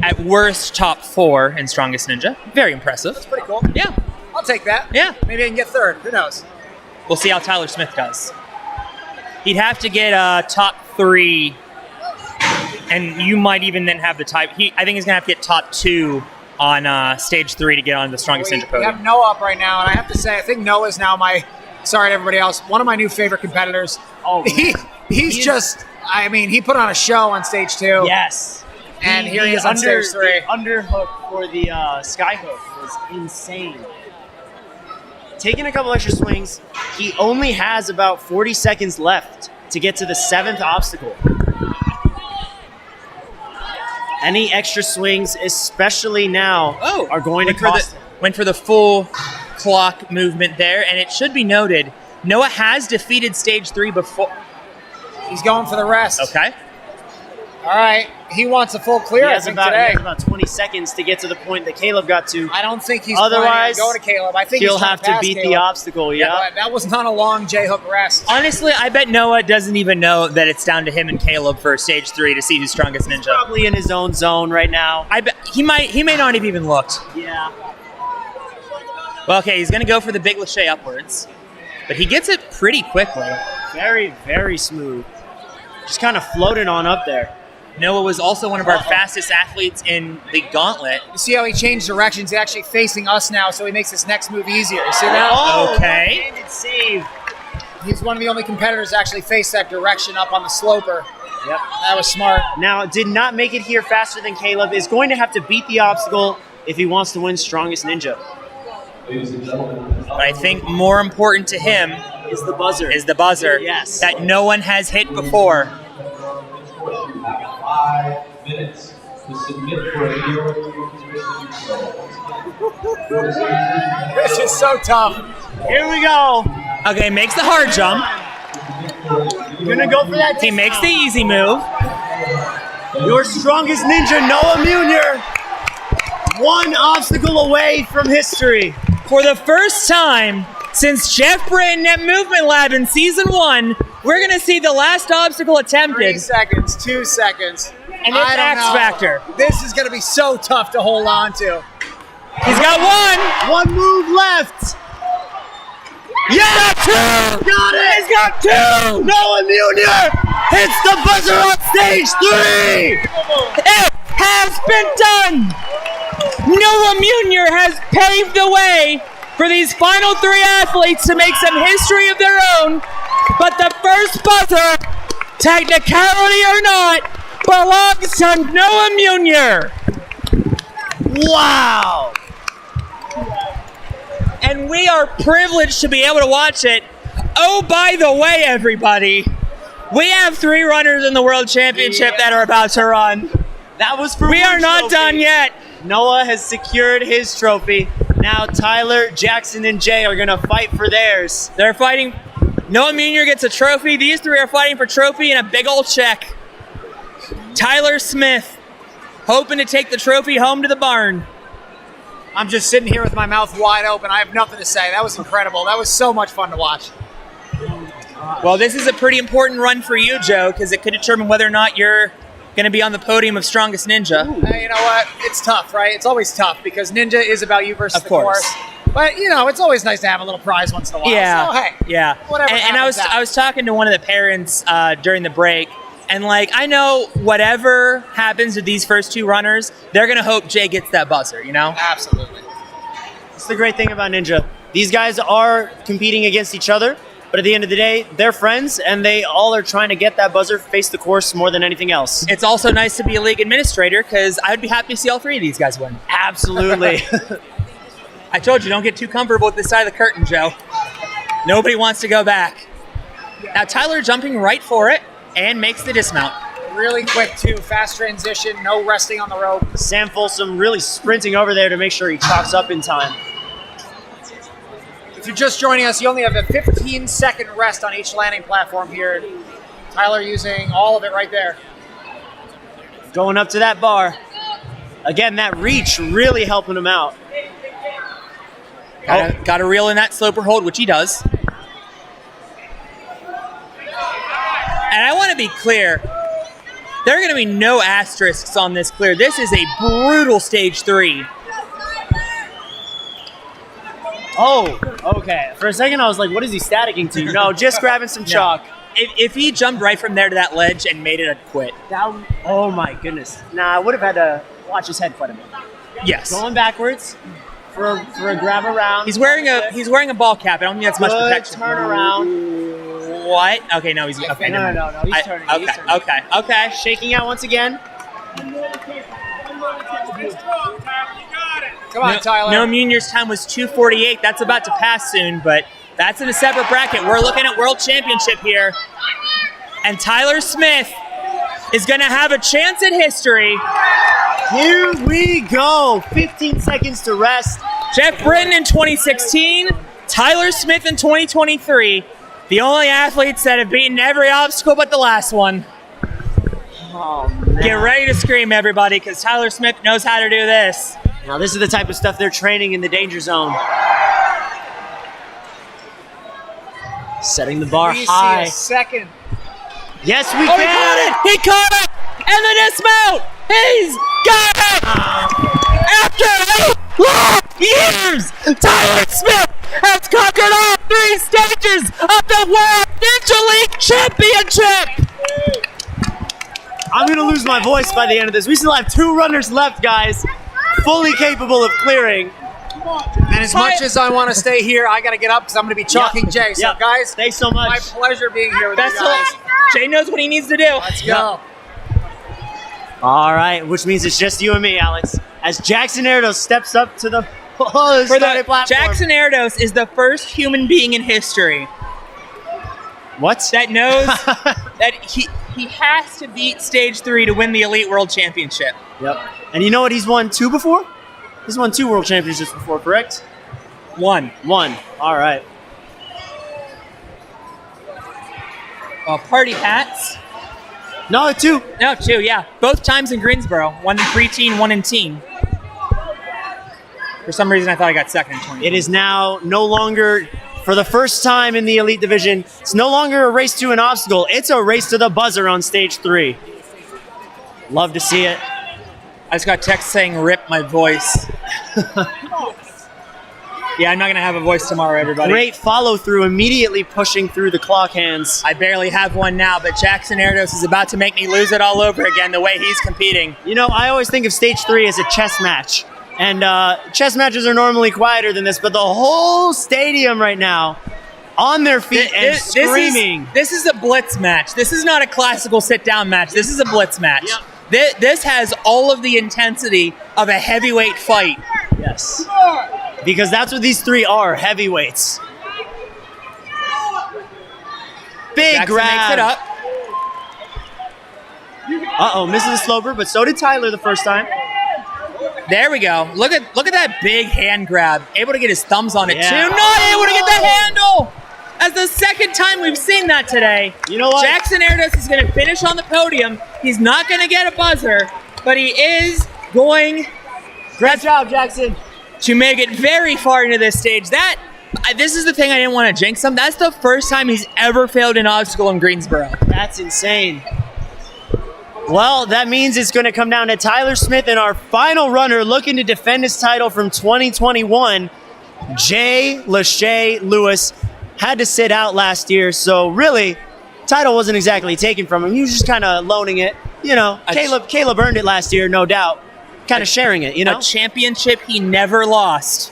[SPEAKER 2] at worst top 4 in strongest ninja. Very impressive.
[SPEAKER 4] That's pretty cool.
[SPEAKER 2] Yeah,
[SPEAKER 4] I'll take that.
[SPEAKER 2] yeah.
[SPEAKER 4] Maybe I can get third. Who knows?
[SPEAKER 2] We'll see how Tyler Smith does. He'd have to get top 3, and you might even then have the type. I think he's gonna have to get top 2 on stage 3 to get on the strongest ninja
[SPEAKER 4] We have
[SPEAKER 2] podium.
[SPEAKER 4] Noah up right now, and I have to say, I think Noah's now sorry to everybody else, one of my new favorite competitors.
[SPEAKER 3] Oh,
[SPEAKER 4] He's just, I mean, he put on a show on stage 2.
[SPEAKER 3] yes.
[SPEAKER 4] And here he is on stage 3.
[SPEAKER 3] The underhook for the sky hook was insane. Taking a couple extra swings, he only has about 40 seconds left to get to the 7th obstacle. Any extra swings, especially now, are going to cost him.
[SPEAKER 2] Went for the full clock movement there, and it should be noted, Noah has defeated stage 3 before.
[SPEAKER 4] He's going for the rest.
[SPEAKER 2] Okay.
[SPEAKER 4] All right. He wants a full clear,
[SPEAKER 3] He
[SPEAKER 4] I
[SPEAKER 3] has
[SPEAKER 4] think,
[SPEAKER 3] about
[SPEAKER 4] today.
[SPEAKER 3] 20 seconds to get to the point that Caleb got to.
[SPEAKER 4] I don't think he's
[SPEAKER 3] Otherwise,
[SPEAKER 4] planning on going to Caleb. I think
[SPEAKER 3] He'll
[SPEAKER 4] he's trying
[SPEAKER 3] have to
[SPEAKER 4] pass
[SPEAKER 3] beat the
[SPEAKER 4] Caleb.
[SPEAKER 3] obstacle, yeah.
[SPEAKER 4] But that was not a long J-hook rest.
[SPEAKER 2] Honestly, I bet Noah doesn't even know that it's down to him and Caleb for stage 3 to see who's strongest ninja.
[SPEAKER 3] Probably in his own zone right now.
[SPEAKER 2] I bet he may not have even looked.
[SPEAKER 3] Yeah.
[SPEAKER 2] Well, okay, he's gonna go for the big Lachey upwards, but he gets it pretty quickly.
[SPEAKER 3] Very, very smooth. Just kind of floated on up there.
[SPEAKER 2] Noah was also one of our fastest athletes in the gauntlet.
[SPEAKER 4] You see how he changed directions? He's actually facing us now, so he makes this next move easier. You see that?
[SPEAKER 2] Okay.
[SPEAKER 3] One-handed save.
[SPEAKER 4] He's one of the only competitors to actually face that direction up on the sloper.
[SPEAKER 3] Yep.
[SPEAKER 4] That was smart.
[SPEAKER 3] Now, did not make it here faster than Caleb. Is going to have to beat the obstacle if he wants to win Strongest Ninja.
[SPEAKER 2] But I think more important to him
[SPEAKER 3] Is the buzzer.
[SPEAKER 2] is the buzzer
[SPEAKER 3] Yes.
[SPEAKER 2] that no one has hit before.
[SPEAKER 6] You have 5 minutes to submit for a video review.
[SPEAKER 4] This is so tough.
[SPEAKER 3] Here we go.
[SPEAKER 2] Okay, makes the hard jump.
[SPEAKER 3] Gonna go for that.
[SPEAKER 2] He makes the easy move.
[SPEAKER 3] Your Strongest Ninja, Noah Munier. One obstacle away from history.
[SPEAKER 2] For the first time since Jeff Britton at Movement Lab in Season 1, we're going to see the last obstacle
[SPEAKER 4] 3
[SPEAKER 2] attempted.
[SPEAKER 4] seconds, 2 seconds.
[SPEAKER 2] And it's
[SPEAKER 4] I don't
[SPEAKER 2] X
[SPEAKER 4] know.
[SPEAKER 2] Factor.
[SPEAKER 4] This is going to be so tough to hold on to.
[SPEAKER 2] He's got one.
[SPEAKER 3] One move left.
[SPEAKER 2] Yeah, two.
[SPEAKER 3] Got it.
[SPEAKER 2] He's got two.
[SPEAKER 3] Noah Munier hits the buzzer on stage 3.
[SPEAKER 2] has been done. Noah Munier has paved the way for these final 3 athletes to make some history of their own. But the first buzzer, technicality or not, belongs to Noah Munier.
[SPEAKER 3] Wow!
[SPEAKER 2] And we are privileged to be able to watch it. Oh, by the way, everybody, we have 3 runners in the World Championship that are about to run.
[SPEAKER 3] That was for
[SPEAKER 2] We
[SPEAKER 3] one
[SPEAKER 2] are not
[SPEAKER 3] trophy.
[SPEAKER 2] done yet.
[SPEAKER 3] Noah has secured his trophy. Now Tyler, Jackson, and Jay are gonna fight for theirs.
[SPEAKER 2] They're fighting. Noah Munier gets a trophy. These 3 are fighting for trophy and a big old check. Tyler Smith hoping to take the trophy home to the barn.
[SPEAKER 4] I'm just sitting here with my mouth wide open. I have nothing to say. That was incredible. That was so much fun to watch.
[SPEAKER 2] Well, this is a pretty important run for you, Joe, because it could determine whether or not you're going to be on the podium of Strongest Ninja.
[SPEAKER 4] Hey, you know what? It's tough, right? It's always tough because Ninja is about you versus
[SPEAKER 2] Of
[SPEAKER 4] the
[SPEAKER 2] course.
[SPEAKER 4] course. But, you know, it's always nice to have a little prize once in a while.
[SPEAKER 2] Yeah,
[SPEAKER 4] So, hey,
[SPEAKER 2] yeah.
[SPEAKER 4] whatever
[SPEAKER 2] And I
[SPEAKER 4] happens,
[SPEAKER 2] was talking to one of the parents during the break, and like I know whatever happens with these first 2 runners, they're gonna hope Jay gets that buzzer. You know?
[SPEAKER 4] Absolutely.
[SPEAKER 3] That's the great thing about Ninja. These guys are competing against each other, but at the end of the day, they're friends, and they all are trying to get that buzzer, face the course more than anything else.
[SPEAKER 2] It's also nice to be a league administrator because I would be happy to see all 3 of these guys win.
[SPEAKER 3] Absolutely.
[SPEAKER 2] I told you, don't get too comfortable with this side of the curtain, Joe. Nobody wants to go back. Now Tyler jumping right for it and makes the dismount.
[SPEAKER 4] Really quick, too. Fast transition. No resting on the rope.
[SPEAKER 3] Sam Folsom really sprinting over there to make sure he chalks up in time.
[SPEAKER 4] If you're just joining us, you only have a 15-second rest on each landing platform here. Tyler using all of it right there.
[SPEAKER 3] Going up to that bar. Again, that reach really helping him out.
[SPEAKER 2] Got to reel in that sloper hold, which he does. And I want to be clear, there are going to be no asterisks on this clear. This is a brutal stage 3.
[SPEAKER 3] Oh, okay. For a second, I was like, what is he staticking to? No, just grabbing some chalk.
[SPEAKER 2] If he jumped right from there to that ledge and made it, I'd quit.
[SPEAKER 3] Oh my goodness. Nah, I would have had to watch his head quite a bit.
[SPEAKER 2] Yes.
[SPEAKER 3] Going backwards for a grab around.
[SPEAKER 2] He's wearing a ball cap. I don't think that's much
[SPEAKER 3] Good
[SPEAKER 2] protection.
[SPEAKER 3] turn around.
[SPEAKER 2] What? Okay, no, he's okay.
[SPEAKER 3] No,
[SPEAKER 2] never
[SPEAKER 3] no,
[SPEAKER 2] mind.
[SPEAKER 3] no, he's turning.
[SPEAKER 2] Okay,
[SPEAKER 3] He's turning.
[SPEAKER 2] okay.
[SPEAKER 3] Shaking out once again.
[SPEAKER 4] Come on, Tyler.
[SPEAKER 2] No, Munier's time was 2:48. That's about to pass soon, but that's in a separate bracket. We're looking at World Championship here. And Tyler Smith is going to have a chance at history.
[SPEAKER 3] Here we go. 15 seconds to rest.
[SPEAKER 2] Jeff Britton in 2016, Tyler Smith in 2023. The only athletes that have beaten every obstacle but the last one.
[SPEAKER 3] Oh, man.
[SPEAKER 2] Get ready to scream, everybody, because Tyler Smith knows how to do this.
[SPEAKER 3] Now, this is the type of stuff they're training in the danger zone. Setting the bar
[SPEAKER 4] We see
[SPEAKER 3] high.
[SPEAKER 4] a second.
[SPEAKER 3] Yes, we
[SPEAKER 2] Oh, he
[SPEAKER 3] can.
[SPEAKER 2] caught it! He caught it! And the dismount! He's got it! After 8 long years, Tyler Smith has conquered all 3 stages of the World Ninja League Championship!
[SPEAKER 3] I'm going to lose my voice by the end of this. We still have 2 runners left, guys. Fully capable of clearing.
[SPEAKER 4] And as much as I want to stay here, I got to get up because I'm going to be chalking
[SPEAKER 3] Yep.
[SPEAKER 4] Jay. So,
[SPEAKER 3] Yep.
[SPEAKER 4] guys,
[SPEAKER 3] Thanks so much.
[SPEAKER 4] my pleasure being here with
[SPEAKER 2] Best
[SPEAKER 4] you
[SPEAKER 2] of
[SPEAKER 4] guys.
[SPEAKER 2] luck. Jay knows what he needs to do.
[SPEAKER 4] Let's go.
[SPEAKER 3] All right, which means it's just you and me, Alex. As Jackson Erdos steps up to the
[SPEAKER 2] For
[SPEAKER 3] starting
[SPEAKER 2] the,
[SPEAKER 3] platform.
[SPEAKER 2] Jackson Erdos is the first human being in history
[SPEAKER 3] What?
[SPEAKER 2] that knows that he has to beat stage 3 to win the Elite World Championship.
[SPEAKER 3] Yep. And you know what? He's won 2 before? He's won 2 world championships before, correct?
[SPEAKER 2] 1.
[SPEAKER 3] 1. All right.
[SPEAKER 2] Party hats.
[SPEAKER 3] No, 2.
[SPEAKER 2] No, 2, yeah. Both times in Greensboro. 1 in preteen, 1 in teen. For some reason, I thought I got second in 20.
[SPEAKER 3] It is now no longer, for the first time in the elite division, it's no longer a race to an obstacle. It's a race to the buzzer on stage 3. Love to see it.
[SPEAKER 2] I just got text saying "rip my voice." Yeah, I'm not going to have a voice tomorrow, everybody.
[SPEAKER 3] Great follow through, immediately pushing through the clock hands.
[SPEAKER 2] I barely have one now, but Jackson Erdos is about to make me lose it all over again the way he's competing.
[SPEAKER 3] You know, I always think of stage 3 as a chess match. And chess matches are normally quieter than this, but the whole stadium right now on their feet and screaming.
[SPEAKER 2] This is a blitz match. This is not a classical sit-down match. This is a blitz match.
[SPEAKER 3] Yep.
[SPEAKER 2] This has all of the intensity of a heavyweight fight.
[SPEAKER 3] Yes. Because that's what these 3 are, heavyweights. Big
[SPEAKER 2] Jackson
[SPEAKER 3] grab.
[SPEAKER 2] makes it up.
[SPEAKER 3] Uh-oh, misses the sloper, but so did Tyler the first time.
[SPEAKER 2] There we go. Look at that big hand grab. Able to get his thumbs on it
[SPEAKER 3] Yeah.
[SPEAKER 2] too. Not able to get the handle. That's the second time we've seen that today.
[SPEAKER 3] You know what?
[SPEAKER 2] Jackson Erdos is going to finish on the podium. He's not going to get a buzzer, but he is going
[SPEAKER 3] Great job, Jackson.
[SPEAKER 2] to make it very far into this stage. This is the thing I didn't want to jinx him. That's the first time he's ever failed an obstacle in Greensboro.
[SPEAKER 3] That's insane. Well, that means it's going to come down to Tyler Smith and our final runner looking to defend his title from 2021. Jay Lachey Lewis had to sit out last year, so really, title wasn't exactly taken from him. He was just kind of loaning it. You know, Caleb earned it last year, no doubt. Kind of sharing it, you know?
[SPEAKER 2] A championship he never lost.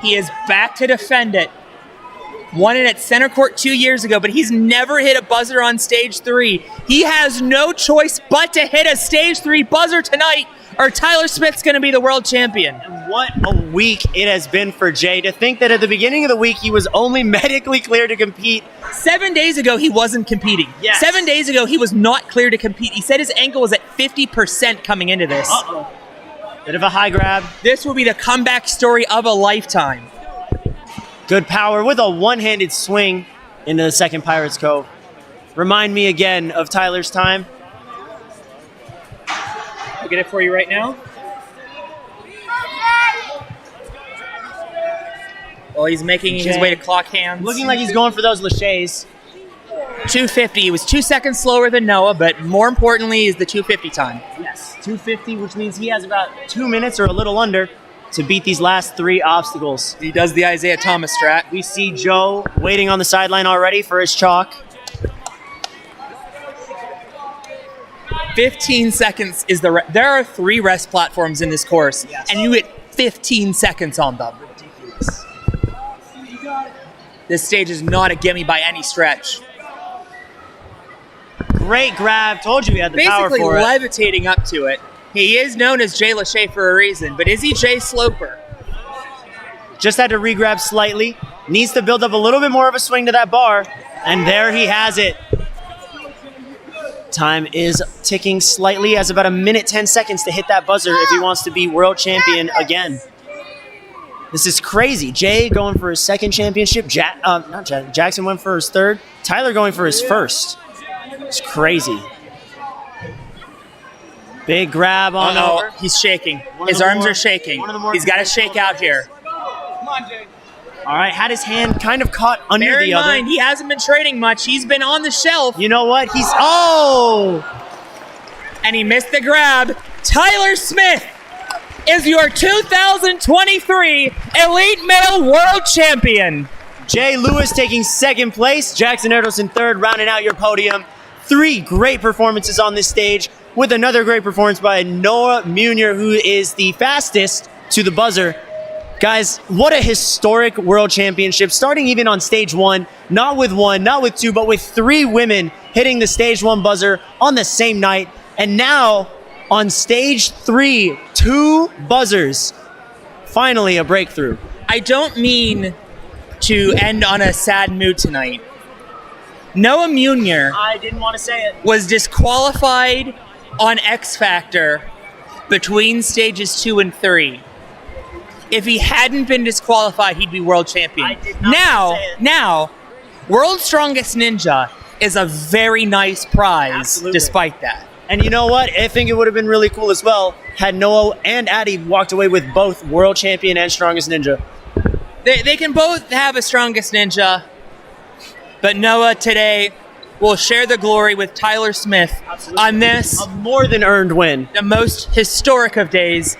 [SPEAKER 2] He is back to defend it. Won it at center court 2 years ago, but he's never hit a buzzer on stage 3. He has no choice but to hit a stage 3 buzzer tonight, or Tyler Smith's going to be the world champion.
[SPEAKER 3] What a week it has been for Jay. To think that at the beginning of the week, he was only medically cleared to compete.
[SPEAKER 2] 7 days ago, he wasn't competing.
[SPEAKER 3] Yes.
[SPEAKER 2] 7 days ago, he was not clear to compete. He said his ankle was at 50% coming into this.
[SPEAKER 3] Uh-oh. Bit of a high grab.
[SPEAKER 2] This will be the comeback story of a lifetime.
[SPEAKER 3] Good power with a one-handed swing into the second Pirates Cove. Remind me again of Tyler's time.
[SPEAKER 2] I'll get it for you right now. Well, he's making his way to clock hands.
[SPEAKER 3] Looking like he's going for those Lacheys.
[SPEAKER 2] 250. He was 2 seconds slower than Noah, but more importantly is the 250 time.
[SPEAKER 3] Yes, 250, which means he has about 2 minutes or a little under to beat these last 3 obstacles.
[SPEAKER 2] He does the Isaiah Thomas strat.
[SPEAKER 3] We see Joe waiting on the sideline already for his chalk.
[SPEAKER 2] 15 seconds is the there are 3 rest platforms in this course,
[SPEAKER 3] Yes.
[SPEAKER 2] and you get 15 seconds on them.
[SPEAKER 3] Ridiculous.
[SPEAKER 2] This stage is not a gimme by any stretch.
[SPEAKER 3] Great grab. Told you he had the power
[SPEAKER 2] Basically
[SPEAKER 3] for it.
[SPEAKER 2] levitating up to it. He is known as Jay Lachey for a reason, but is he Jay Sloper?
[SPEAKER 3] Just had to re-grab slightly. Needs to build up a little bit more of a swing to that bar. And there he has it. Time is ticking slightly, as about 1 minute 10 seconds to hit that buzzer if he wants to be world champion again. This is crazy. Jay going for his second championship. Jackson went for his third. Tyler going for his first. It's crazy. Big grab on over.
[SPEAKER 2] He's shaking.
[SPEAKER 3] One of
[SPEAKER 2] His
[SPEAKER 3] the
[SPEAKER 2] arms
[SPEAKER 3] more-
[SPEAKER 2] are shaking.
[SPEAKER 3] one of the more
[SPEAKER 2] He's got to shake out here.
[SPEAKER 5] Come on, Jay.
[SPEAKER 3] All right, had his hand kind of caught under
[SPEAKER 2] Bear in
[SPEAKER 3] the other.
[SPEAKER 2] mind, he hasn't been trading much. He's been on the shelf,
[SPEAKER 3] You know what? He's oh!
[SPEAKER 2] and he missed the grab. Tyler Smith is your 2023 Elite Male World Champion.
[SPEAKER 3] Jay Lewis taking second place. Jackson Erdos in third, rounding out your podium. 3 great performances on this stage, with another great performance by Noah Munier, who is the fastest to the buzzer. Guys, what a historic world championship, starting even on stage 1, not with 1, not with 2, but with 3 women hitting the stage 1 buzzer on the same night. And now on stage 3, 2 buzzers. Finally a breakthrough.
[SPEAKER 2] I don't mean to end on a sad mood tonight. Noah Munier
[SPEAKER 3] I didn't want to say it.
[SPEAKER 2] was disqualified on X Factor between stages 2 and 3. If he hadn't been disqualified, he'd be world champion.
[SPEAKER 3] I did not say it.
[SPEAKER 2] Now, World's Strongest Ninja is a very nice prize
[SPEAKER 3] Absolutely.
[SPEAKER 2] despite that.
[SPEAKER 3] And you know what? I think it would have been really cool as well had Noah and Addie walked away with both world champion and strongest ninja.
[SPEAKER 2] They can both have a Strongest Ninja, but Noah today will share the glory with Tyler Smith on this,
[SPEAKER 3] A more than earned win.
[SPEAKER 2] the most historic of days.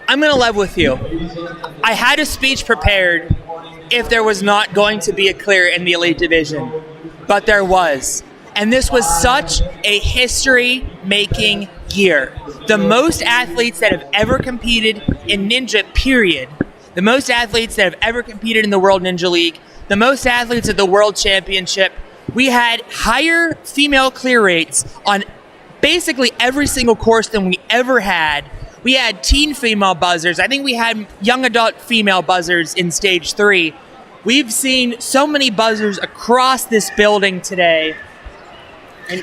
[SPEAKER 2] I'm going to live with you. I had a speech prepared if there was not going to be a clear in the elite division, but there was. And this was such a history-making year. The most athletes that have ever competed in Ninja, period. The most athletes that have ever competed in the World Ninja League. The most athletes at the World Championship. We had higher female clear rates on basically every single course than we ever had. We had teen female buzzers. I think we had young adult female buzzers in stage 3. We've seen so many buzzers across this building today,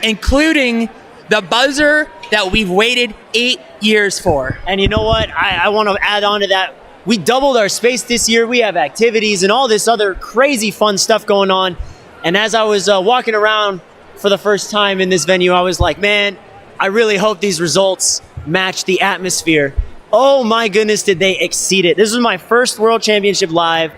[SPEAKER 2] including the buzzer that we've waited 8 years for.
[SPEAKER 3] And you know what? I want to add on to that. We doubled our space this year. We have activities and all this other crazy fun stuff going on. And as I was walking around for the first time in this venue, I was like, man, I really hope these results match the atmosphere. Oh my goodness, did they exceed it. This was my first World Championship live.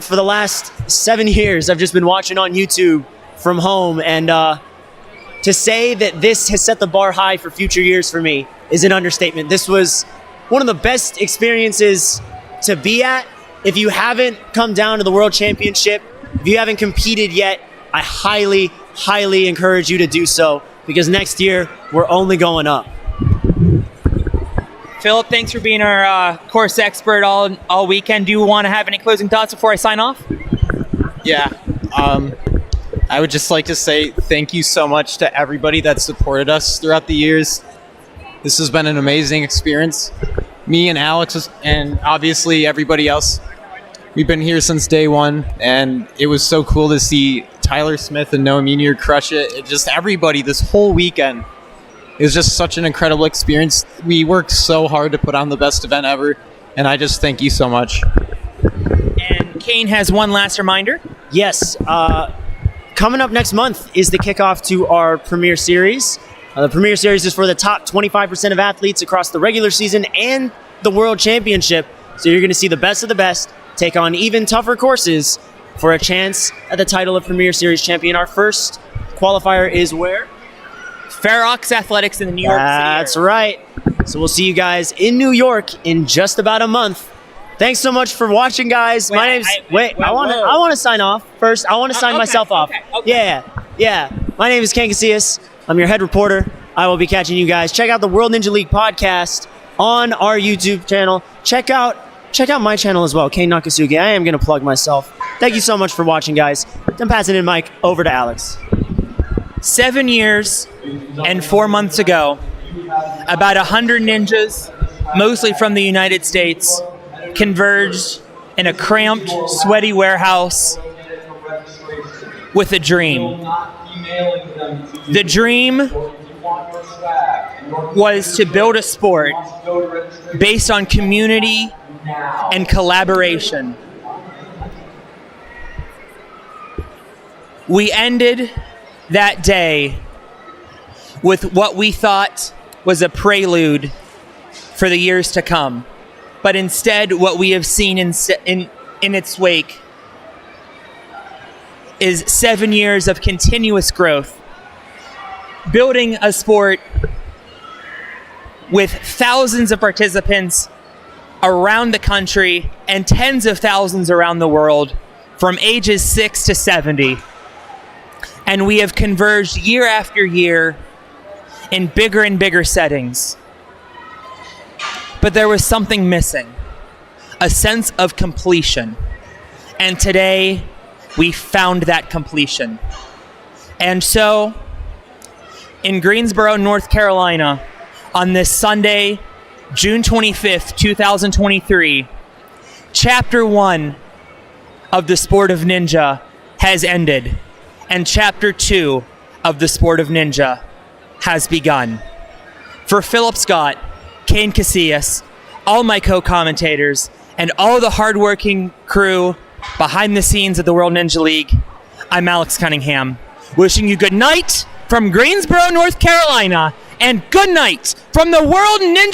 [SPEAKER 3] For the last 7 years, I've just been watching on YouTube from home. And to say that this has set the bar high for future years for me is an understatement. This was one of the best experiences to be at. If you haven't come down to the World Championship, if you haven't competed yet, I highly, highly encourage you to do so, because next year we're only going up.
[SPEAKER 2] Philip, thanks for being our course expert all weekend. Do you want to have any closing thoughts before I sign off?
[SPEAKER 7] Yeah. I would just like to say thank you so much to everybody that supported us throughout the years. This has been an amazing experience. Me and Alex and obviously everybody else, we've been here since day one, and it was so cool to see Tyler Smith and Noah Munier crush it. Just everybody this whole weekend. It was just such an incredible experience. We worked so hard to put on the best event ever, and I just thank you so much.
[SPEAKER 2] And Kane has one last reminder.
[SPEAKER 3] Yes, coming up next month is the kickoff to our Premier Series. The Premier Series is for the top 25% of athletes across the regular season and the World Championship. So you're going to see the best of the best take on even tougher courses for a chance at the title of Premier Series champion. Our first qualifier is where?
[SPEAKER 2] Fair Oaks Athletics in the New York City area.
[SPEAKER 3] That's right. So we'll see you guys in New York in just about a month. Thanks so much for watching, guys. My name's I want to sign off first. I want to sign myself off.
[SPEAKER 2] Okay.
[SPEAKER 3] Yeah. My name is Ken Casillas. I'm your head reporter. I will be catching you guys. Check out the World Ninja League podcast on our YouTube channel. Check out my channel as well, Kane Nakasugi. I am going to plug myself. Thank you so much for watching, guys. I'm passing in Mike over to Alex.
[SPEAKER 2] 7 years and 4 months ago, about 100 ninjas, mostly from the United States, converged in a cramped, sweaty warehouse with a dream. The dream was to build a sport based on community and collaboration. We ended that day with what we thought was a prelude for the years to come. But instead, what we have seen in its wake is 7 years of continuous growth, building a sport with thousands of participants around the country and tens of thousands around the world from ages 6 to 70. And we have converged year after year in bigger and bigger settings. But there was something missing, a sense of completion. And today, we found that completion. And so, in Greensboro, North Carolina, on this Sunday, June 25th, 2023, Chapter 1 of the Sport of Ninja has ended, and Chapter 2 of the Sport of Ninja has begun. For Philip Scott, Kane Casillas, all my co-commentators, and all the hardworking crew behind the scenes of the World Ninja League, I'm Alex Cunningham, wishing you good night from Greensboro, North Carolina, and good night from the World Ninja